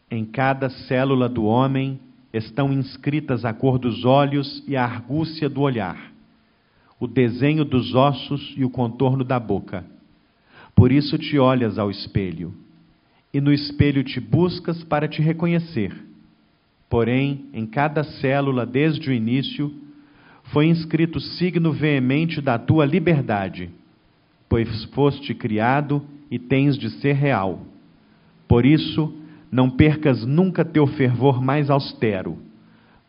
Em cada célula do homem estão inscritas a cor dos olhos e a argúcia do olhar, o desenho dos ossos e o contorno da boca. Por isso te olhas ao espelho, e no espelho te buscas para te reconhecer. Porém, em cada célula, desde o início, foi inscrito o signo veemente da tua liberdade, pois foste criado e tens de ser real. Por isso, não percas nunca teu fervor mais austero,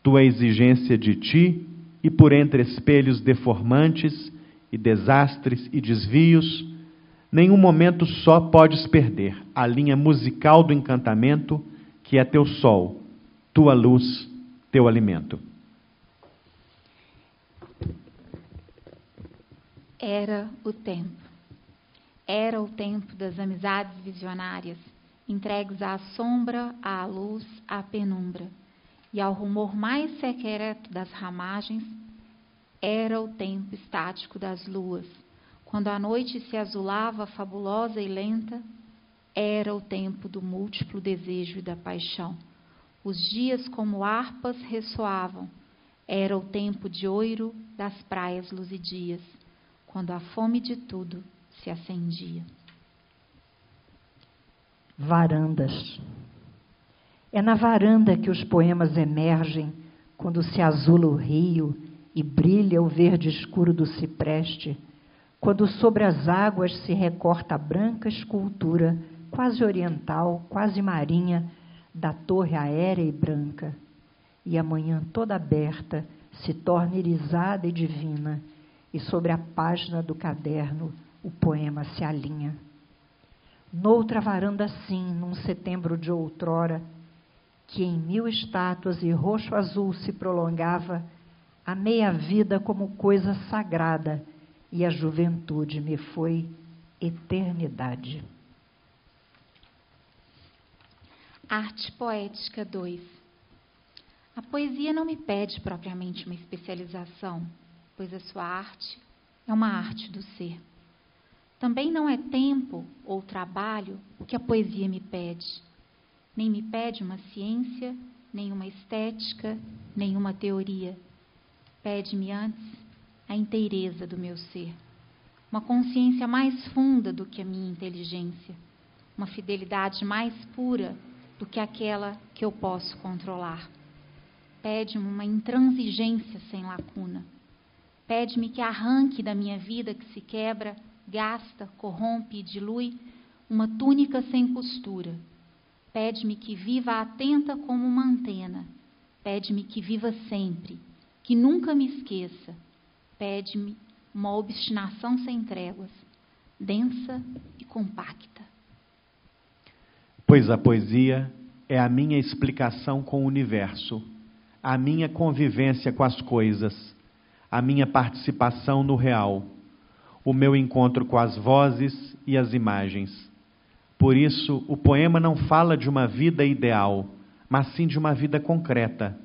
tua exigência de ti, e por entre espelhos deformantes e desastres e desvios, nenhum momento só podes perder a linha musical do encantamento, que é teu sol, tua luz, teu alimento. Era o tempo. Era o tempo das amizades visionárias, entregues à sombra, à luz, à penumbra, e ao rumor mais secreto das ramagens. Era o tempo estático das luas, quando a noite se azulava fabulosa e lenta. Era o tempo do múltiplo desejo e da paixão. Os dias como harpas ressoavam. Era o tempo de ouro das praias luzidias, quando a fome de tudo se acendia. Varandas. É na varanda que os poemas emergem, quando se azula o rio e brilha o verde escuro do cipreste, quando sobre as águas se recorta a branca escultura, quase oriental, quase marinha, da torre aérea e branca, e a manhã toda aberta se torna irisada e divina, e sobre a página do caderno o poema se alinha. Noutra varanda sim, num setembro de outrora, que em 1000 estátuas e roxo azul se prolongava, amei a vida como coisa sagrada, e a juventude me foi eternidade. Arte poética 2. A poesia não me pede propriamente uma especialização, pois a sua arte é uma arte do ser. Também não é tempo ou trabalho o que a poesia me pede. Nem me pede uma ciência, nem uma estética, nem uma teoria. Pede-me antes a inteireza do meu ser, uma consciência mais funda do que a minha inteligência, uma fidelidade mais pura do que aquela que eu posso controlar. Pede-me uma intransigência sem lacuna. Pede-me que arranque da minha vida que se quebra, gasta, corrompe e dilui uma túnica sem costura. Pede-me que viva atenta como uma antena. Pede-me que viva sempre, que nunca me esqueça. Pede-me uma obstinação sem tréguas, densa e compacta. Pois a poesia é a minha explicação com o universo, a minha convivência com as coisas, a minha participação no real, o meu encontro com as vozes e as imagens. Por isso, o poema não fala de uma vida ideal, mas sim de uma vida concreta.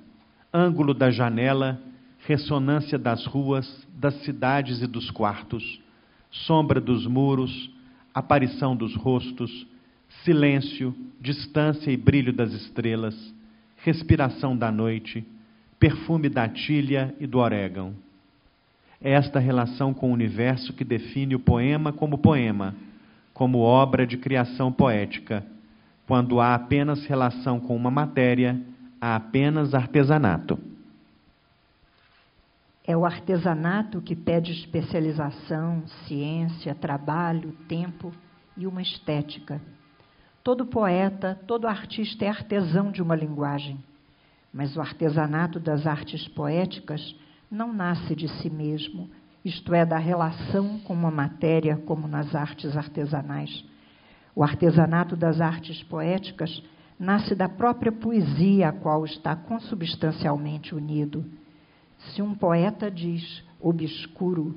Ângulo da janela, ressonância das ruas, das cidades e dos quartos, sombra dos muros, aparição dos rostos, silêncio, distância e brilho das estrelas, respiração da noite, perfume da tilha e do orégano. É esta relação com o universo que define o poema, como obra de criação poética. Quando há apenas relação com uma matéria, há apenas artesanato. É o artesanato que pede especialização, ciência, trabalho, tempo e uma estética. Todo poeta, todo artista é artesão de uma linguagem, mas o artesanato das artes poéticas não nasce de si mesmo, isto é, da relação com uma matéria, como nas artes artesanais. O artesanato das artes poéticas nasce da própria poesia, a qual está consubstancialmente unido. Se um poeta diz obscuro,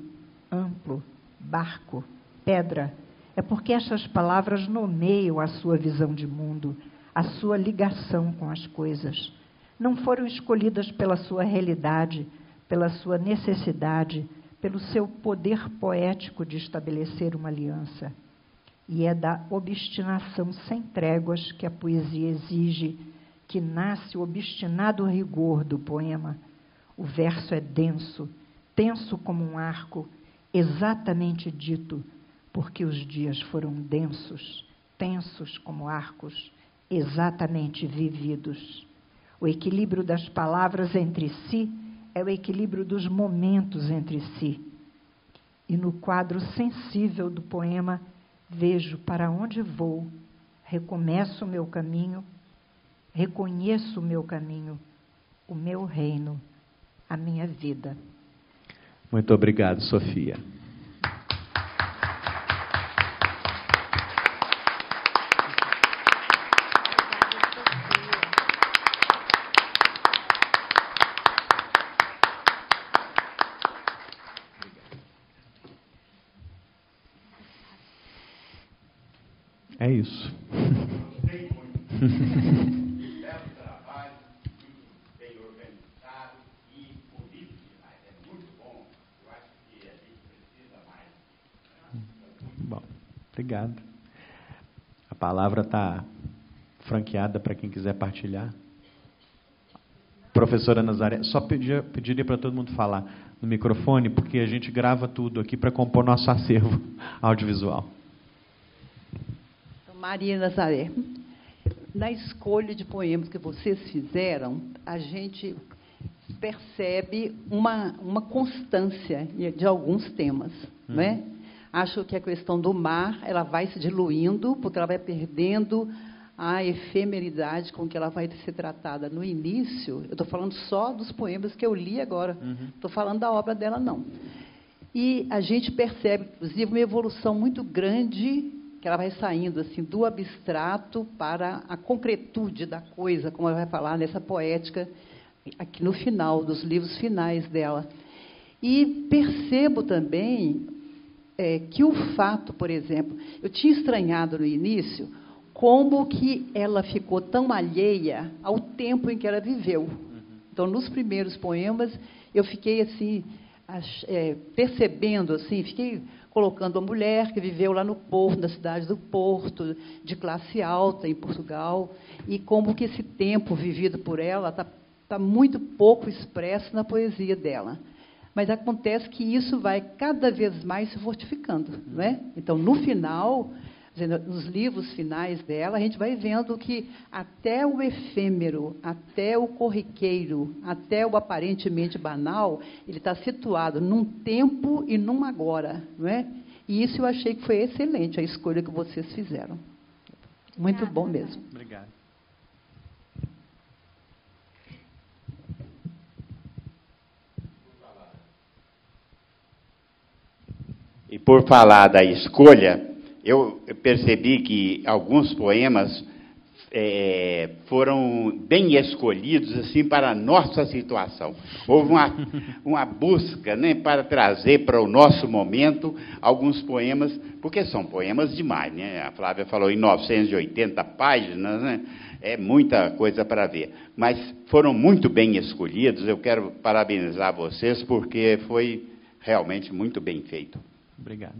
amplo, barco, pedra, é porque estas palavras nomeiam a sua visão de mundo, a sua ligação com as coisas. Não foram escolhidas pela sua realidade, pela sua necessidade, pelo seu poder poético de estabelecer uma aliança. E é da obstinação sem tréguas que a poesia exige, que nasce o obstinado rigor do poema. O verso é denso, tenso como um arco, exatamente dito, porque os dias foram densos, tensos como arcos, exatamente vividos. O equilíbrio das palavras entre si é o equilíbrio dos momentos entre si. E no quadro sensível do poema, vejo para onde vou, recomeço o meu caminho, reconheço o meu caminho, o meu reino, a minha vida. Muito obrigado, Sofia. É isso. Gostei muito. Belo trabalho, muito bem organizado e bonito demais. É muito bom. Eu acho que a gente precisa mais. Bom, obrigado. A palavra está franqueada para quem quiser partilhar. Professora Nazaré, só pediria para todo mundo falar no microfone, porque a gente grava tudo aqui para compor nosso acervo audiovisual. Maria Nazaré, na escolha de poemas que vocês fizeram, a gente percebe uma constância de alguns temas, né? Acho que a questão do mar, ela vai se diluindo, porque ela vai perdendo a efemeridade com que ela vai ser tratada no início. Eu estou falando só dos poemas que eu li agora, estou falando da obra dela, não. E a gente percebe, inclusive, uma evolução muito grande, que ela vai saindo assim, do abstrato para a concretude da coisa, como ela vai falar nessa poética, aqui no final, dos livros finais dela. E percebo também que o fato, por exemplo, eu tinha estranhado no início como que ela ficou tão alheia ao tempo em que ela viveu. Então, nos primeiros poemas, eu fiquei assim, percebendo, assim, fiquei colocando a mulher que viveu lá no Porto, na cidade do Porto, de classe alta em Portugal, e como que esse tempo vivido por ela está muito pouco expresso na poesia dela. Mas acontece que isso vai cada vez mais se fortificando, não é? Então, no final, nos livros finais dela, a gente vai vendo que até o efêmero, até o corriqueiro, até o aparentemente banal, ele está situado num tempo e num agora, não é? E isso eu achei que foi excelente, a escolha que vocês fizeram. Muito bom mesmo. Obrigado. E por falar da escolha, eu percebi que alguns poemas foram bem escolhidos assim para a nossa situação. Houve uma busca, né, para trazer para o nosso momento alguns poemas, porque são poemas demais, né? A Flávia falou em 980 páginas, né? É muita coisa para ver. Mas foram muito bem escolhidos. Eu quero parabenizar vocês, porque foi realmente muito bem feito. Obrigado.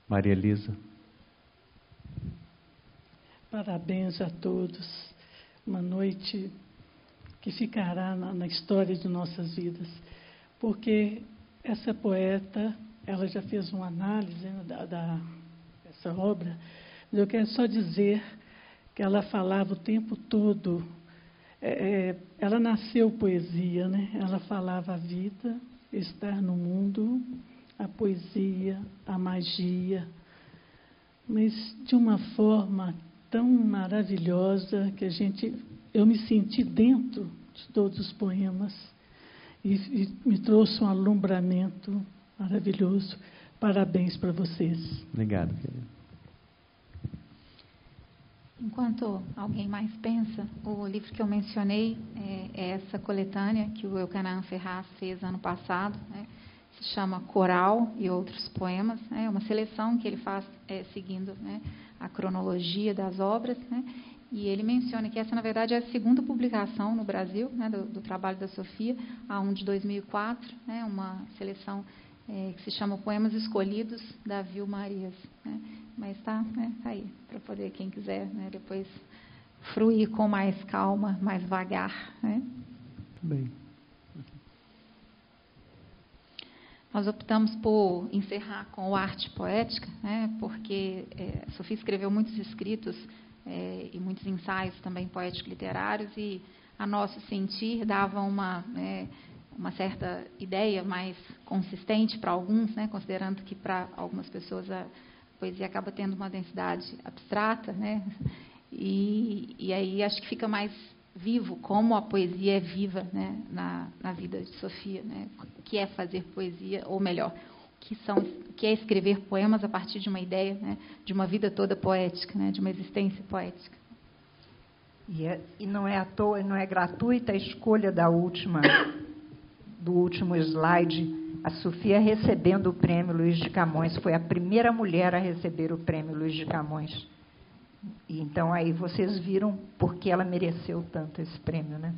Maria Elisa. Parabéns a todos. Uma noite que ficará na história de nossas vidas. Porque essa poeta, ela já fez uma análise, né, dessa obra. Eu quero só dizer que ela falava o tempo todo. Ela nasceu poesia, né? Ela falava a vida, estar no mundo, a poesia, a magia, mas de uma forma tão maravilhosa que eu me senti dentro de todos os poemas e me trouxe um alumbramento maravilhoso. Parabéns para vocês. Obrigado, querido. Enquanto alguém mais pensa, o livro que eu mencionei é essa coletânea que o Elcanaã Ferraz fez ano passado, né? Se chama Coral e Outros Poemas. É uma seleção que ele faz seguindo, né, a cronologia das obras, né? E ele menciona que essa, na verdade, é a segunda publicação no Brasil, né, do trabalho da Sofia, a de 2004, né, uma seleção que se chama Poemas Escolhidos, da Vil Marias, né? Mas está, né, tá aí, para poder, quem quiser, né, depois fruir com mais calma, mais vagar. Né? Bem. Nós optamos por encerrar com o Arte Poética, né, porque a Sofia escreveu muitos escritos e muitos ensaios também poético-literários, e a nosso sentir dava uma certa ideia mais consistente para alguns, né, considerando que para algumas pessoas a poesia acaba tendo uma densidade abstrata, né, e aí acho que fica mais vivo, como a poesia é viva, né, na vida de Sofia, né, o que é fazer poesia, ou melhor, o que é escrever poemas a partir de uma ideia, né, de uma vida toda poética, né, de uma existência poética. E não é à toa, não é gratuita a escolha do último slide. A Sofia recebendo o prêmio Luiz de Camões, foi a primeira mulher a receber o prêmio Luiz de Camões. E então aí vocês viram por que ela mereceu tanto esse prêmio, né?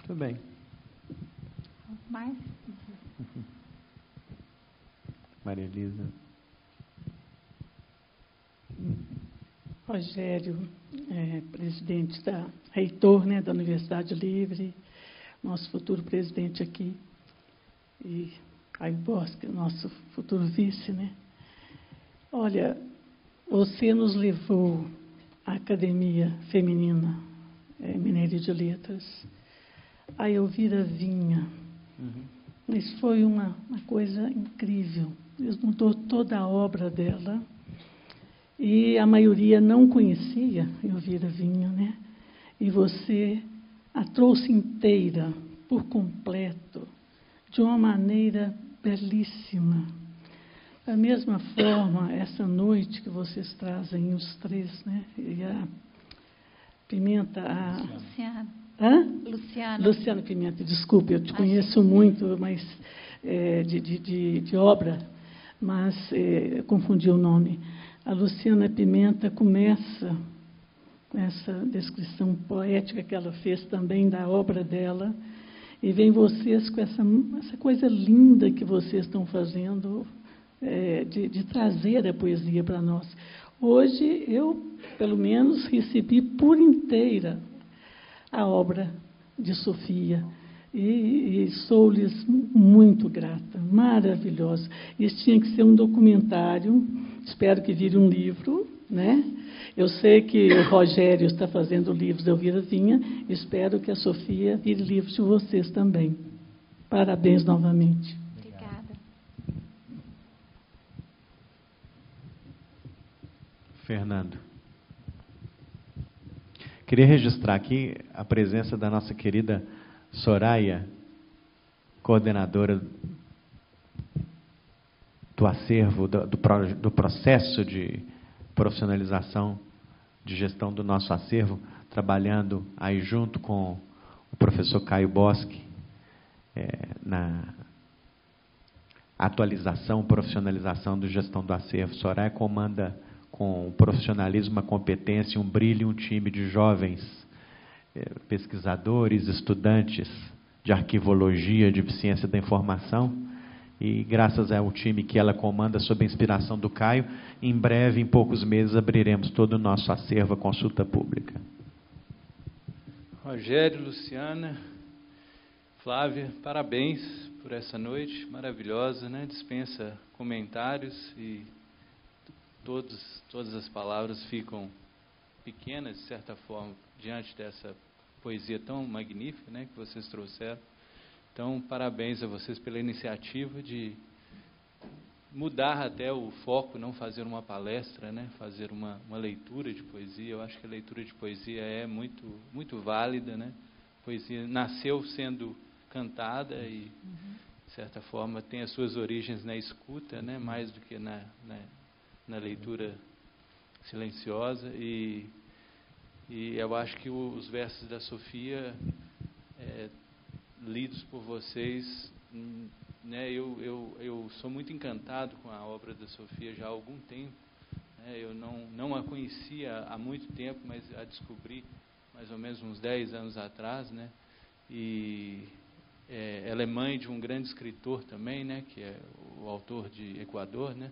Tudo bem. Mais? Maria Elisa. Rogério, presidente reitor, né, da Universidade Livre, nosso futuro presidente aqui, e Caio Bosque, nosso futuro vice, né? Olha, você nos levou à Academia Feminina Mineira de Letras, a Elvira Vinha. Mas foi uma coisa incrível. Deus mudou toda a obra dela. E a maioria não conhecia Elvira Vinha, né? E você a trouxe inteira, por completo, de uma maneira belíssima. Da mesma forma, essa noite que vocês trazem os três, né? E a Pimenta... Luciana. Hã? Luciana Pimenta, desculpe, eu te conheço muito, mas de obra, mas confundi o nome. A Luciana Pimenta começa com essa descrição poética que ela fez também da obra dela, e vem vocês com essa coisa linda que vocês estão fazendo, de trazer a poesia para nós. Hoje, eu, pelo menos, recebi por inteira a obra de Sofia, e sou-lhes muito grata, maravilhosa. Isso tinha que ser um documentário, espero que vire um livro, né? Eu sei que o Rogério está fazendo livros da Elvira Vinha, espero que a Sofia vire livros de vocês também. Parabéns novamente. Obrigada. Fernando. Queria registrar aqui a presença da nossa querida Soraya, coordenadora do acervo, do processo de profissionalização de gestão do nosso acervo, trabalhando aí junto com o professor Caio Bosque, na atualização, profissionalização da gestão do acervo. Soraya comanda com profissionalismo, uma competência, um brilho, um time de jovens pesquisadores, estudantes de arquivologia, de ciência da informação. E graças ao time que ela comanda, sob a inspiração do Caio, em breve, em poucos meses, abriremos todo o nosso acervo à consulta pública. Rogério, Luciana, Flávia, parabéns por essa noite maravilhosa, né? Dispensa comentários e todas as palavras ficam pequenas, de certa forma, diante dessa poesia tão magnífica, né, que vocês trouxeram. Então, parabéns a vocês pela iniciativa de mudar até o foco, não fazer uma palestra, né, fazer uma leitura de poesia. Eu acho que a leitura de poesia é muito, muito válida, né? A poesia nasceu sendo cantada e, de certa forma, tem as suas origens na escuta, né, mais do que na leitura silenciosa. E eu acho que os versos da Sofia, lidos por vocês, né, eu sou muito encantado com a obra da Sofia já há algum tempo. Né, eu não a conhecia há muito tempo, mas a descobri mais ou menos uns 10 anos atrás, né? E ela é mãe de um grande escritor também, né, que é o autor de Equador, né?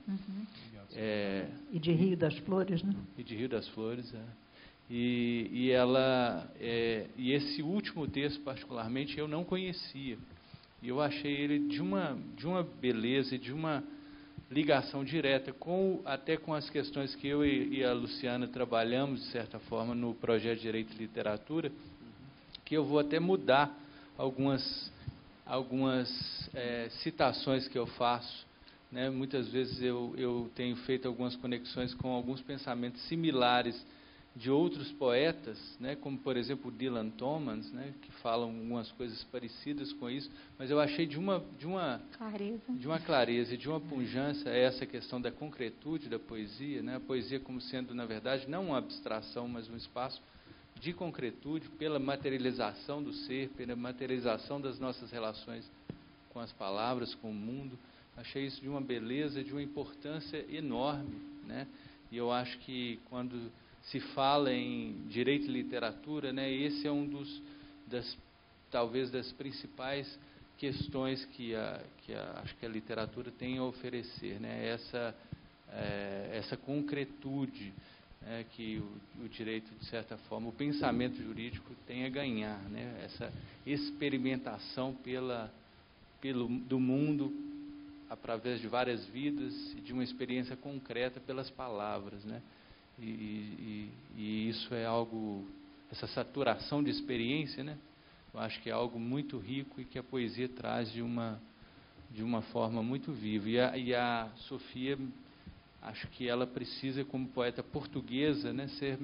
E de Rio das Flores, né? E de Rio das Flores, E ela, e esse último texto particularmente eu não conhecia. E eu achei ele de uma beleza e de uma ligação direta até com as questões que eu e a Luciana trabalhamos, de certa forma, no projeto de Direito e Literatura, que eu vou até mudar algumas citações que eu faço. Né? Muitas vezes eu tenho feito algumas conexões com alguns pensamentos similares de outros poetas, né, como, por exemplo, Dylan Thomas, né, que falam algumas coisas parecidas com isso, mas eu achei de uma clareza e de uma pujança essa questão da concretude da poesia, né, a poesia como sendo, na verdade, não uma abstração, mas um espaço de concretude pela materialização do ser, pela materialização das nossas relações com as palavras, com o mundo. Achei isso de uma beleza, de uma importância enorme, né, e eu acho que quando se fala em direito e literatura, né, esse é um talvez das principais questões que acho que a literatura tem a oferecer, né, essa concretude, né, que o direito, de certa forma, o pensamento jurídico tem a ganhar, né, essa experimentação do mundo através de várias vidas e de uma experiência concreta pelas palavras, né. E isso é algo, essa saturação de experiência, né? Eu acho que é algo muito rico e que a poesia traz de uma forma muito viva. E a Sofia, acho que ela precisa, como poeta portuguesa, né, ser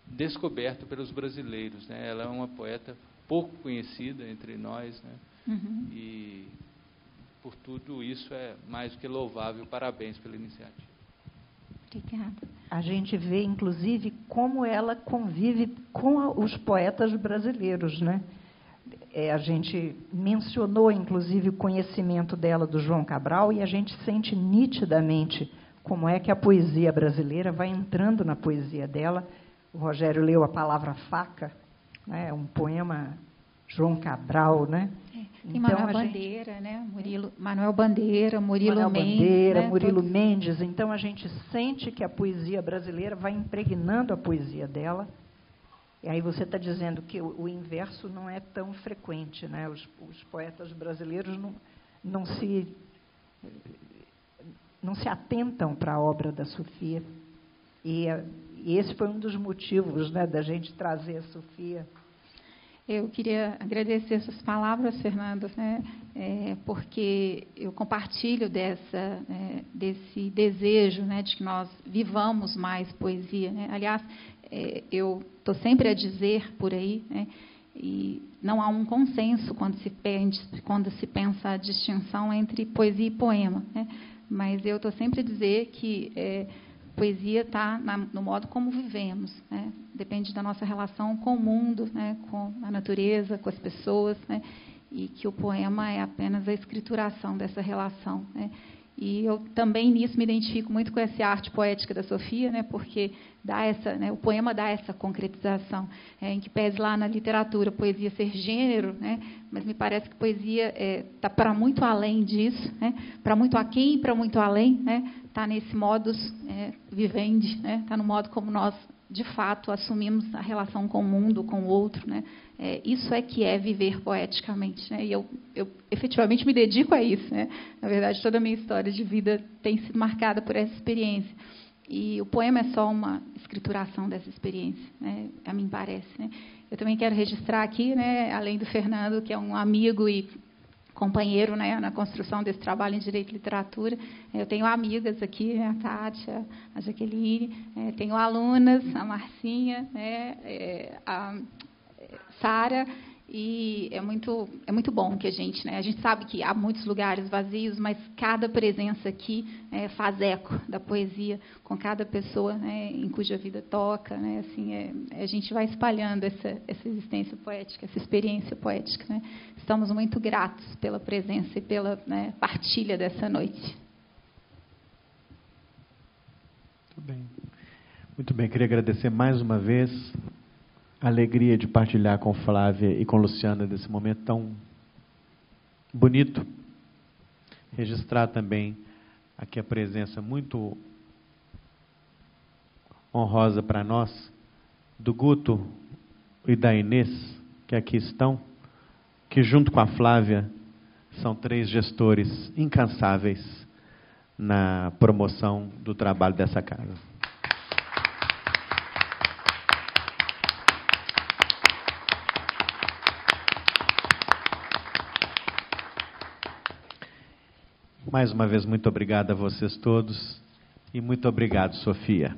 descoberta pelos brasileiros, né? Ela é uma poeta pouco conhecida entre nós, né? E por tudo isso é mais do que louvável. Parabéns pela iniciativa. Obrigada. A gente vê, inclusive, como ela convive com os poetas brasileiros, né? A gente mencionou, inclusive, o conhecimento dela do João Cabral, e a gente sente nitidamente como é que a poesia brasileira vai entrando na poesia dela. O Rogério leu A Palavra Faca, né? Um poema João Cabral, né? Tem Manuel Bandeira, né? Manuel Bandeira, Murilo Mendes. Então, a gente sente que a poesia brasileira vai impregnando a poesia dela. E aí você está dizendo que o inverso não é tão frequente, né? Os poetas brasileiros não se atentam para a obra da Sofia. E esse foi um dos motivos, né, da gente trazer a Sofia. Eu queria agradecer essas palavras, Fernando, né, porque eu compartilho desse desejo, né, de que nós vivamos mais poesia, né? Aliás, eu estou sempre a dizer por aí, né, e não há um consenso quando se pensa a distinção entre poesia e poema, né? Mas eu estou sempre a dizer que poesia está no modo como vivemos, né? Depende da nossa relação com o mundo, né? Com a natureza, com as pessoas, né? E que o poema é apenas a escrituração dessa relação, né? E eu também nisso me identifico muito com essa arte poética da Sofia, né, porque dá essa, né, o poema dá essa concretização, em que pese lá na literatura a poesia ser gênero, né, mas me parece que poesia está para muito além disso, né, para muito aquém e para muito além, né, está nesse modus vivendi, né, está no modo como nós de fato assumimos a relação com o mundo, com o outro, né? Isso é que é viver poeticamente, né? E eu efetivamente me dedico a isso, né? Na verdade, toda a minha história de vida tem sido marcada por essa experiência. E o poema é só uma escrituração dessa experiência, né? A mim parece, né? Eu também quero registrar aqui, né, além do Fernando, que é um amigo e companheiro, né, na construção desse trabalho em Direito e Literatura. Eu tenho amigas aqui, né, a Kátia, a Jaqueline, tenho alunas, a Marcinha, né, a Sara, e é muito bom que a gente sabe que há muitos lugares vazios, mas cada presença aqui faz eco da poesia com cada pessoa, né, em cuja vida toca, né, assim, a gente vai espalhando essa existência poética, essa experiência poética, né. Estamos muito gratos pela presença e pela, né, partilha dessa noite. Muito bem, queria agradecer mais uma vez a alegria de partilhar com Flávia e com Luciana desse momento tão bonito. Registrar também aqui a presença muito honrosa para nós do Guto e da Inês, que aqui estão, que junto com a Flávia são 3 gestores incansáveis na promoção do trabalho dessa casa. Mais uma vez, muito obrigado a vocês todos e muito obrigado, Sofia.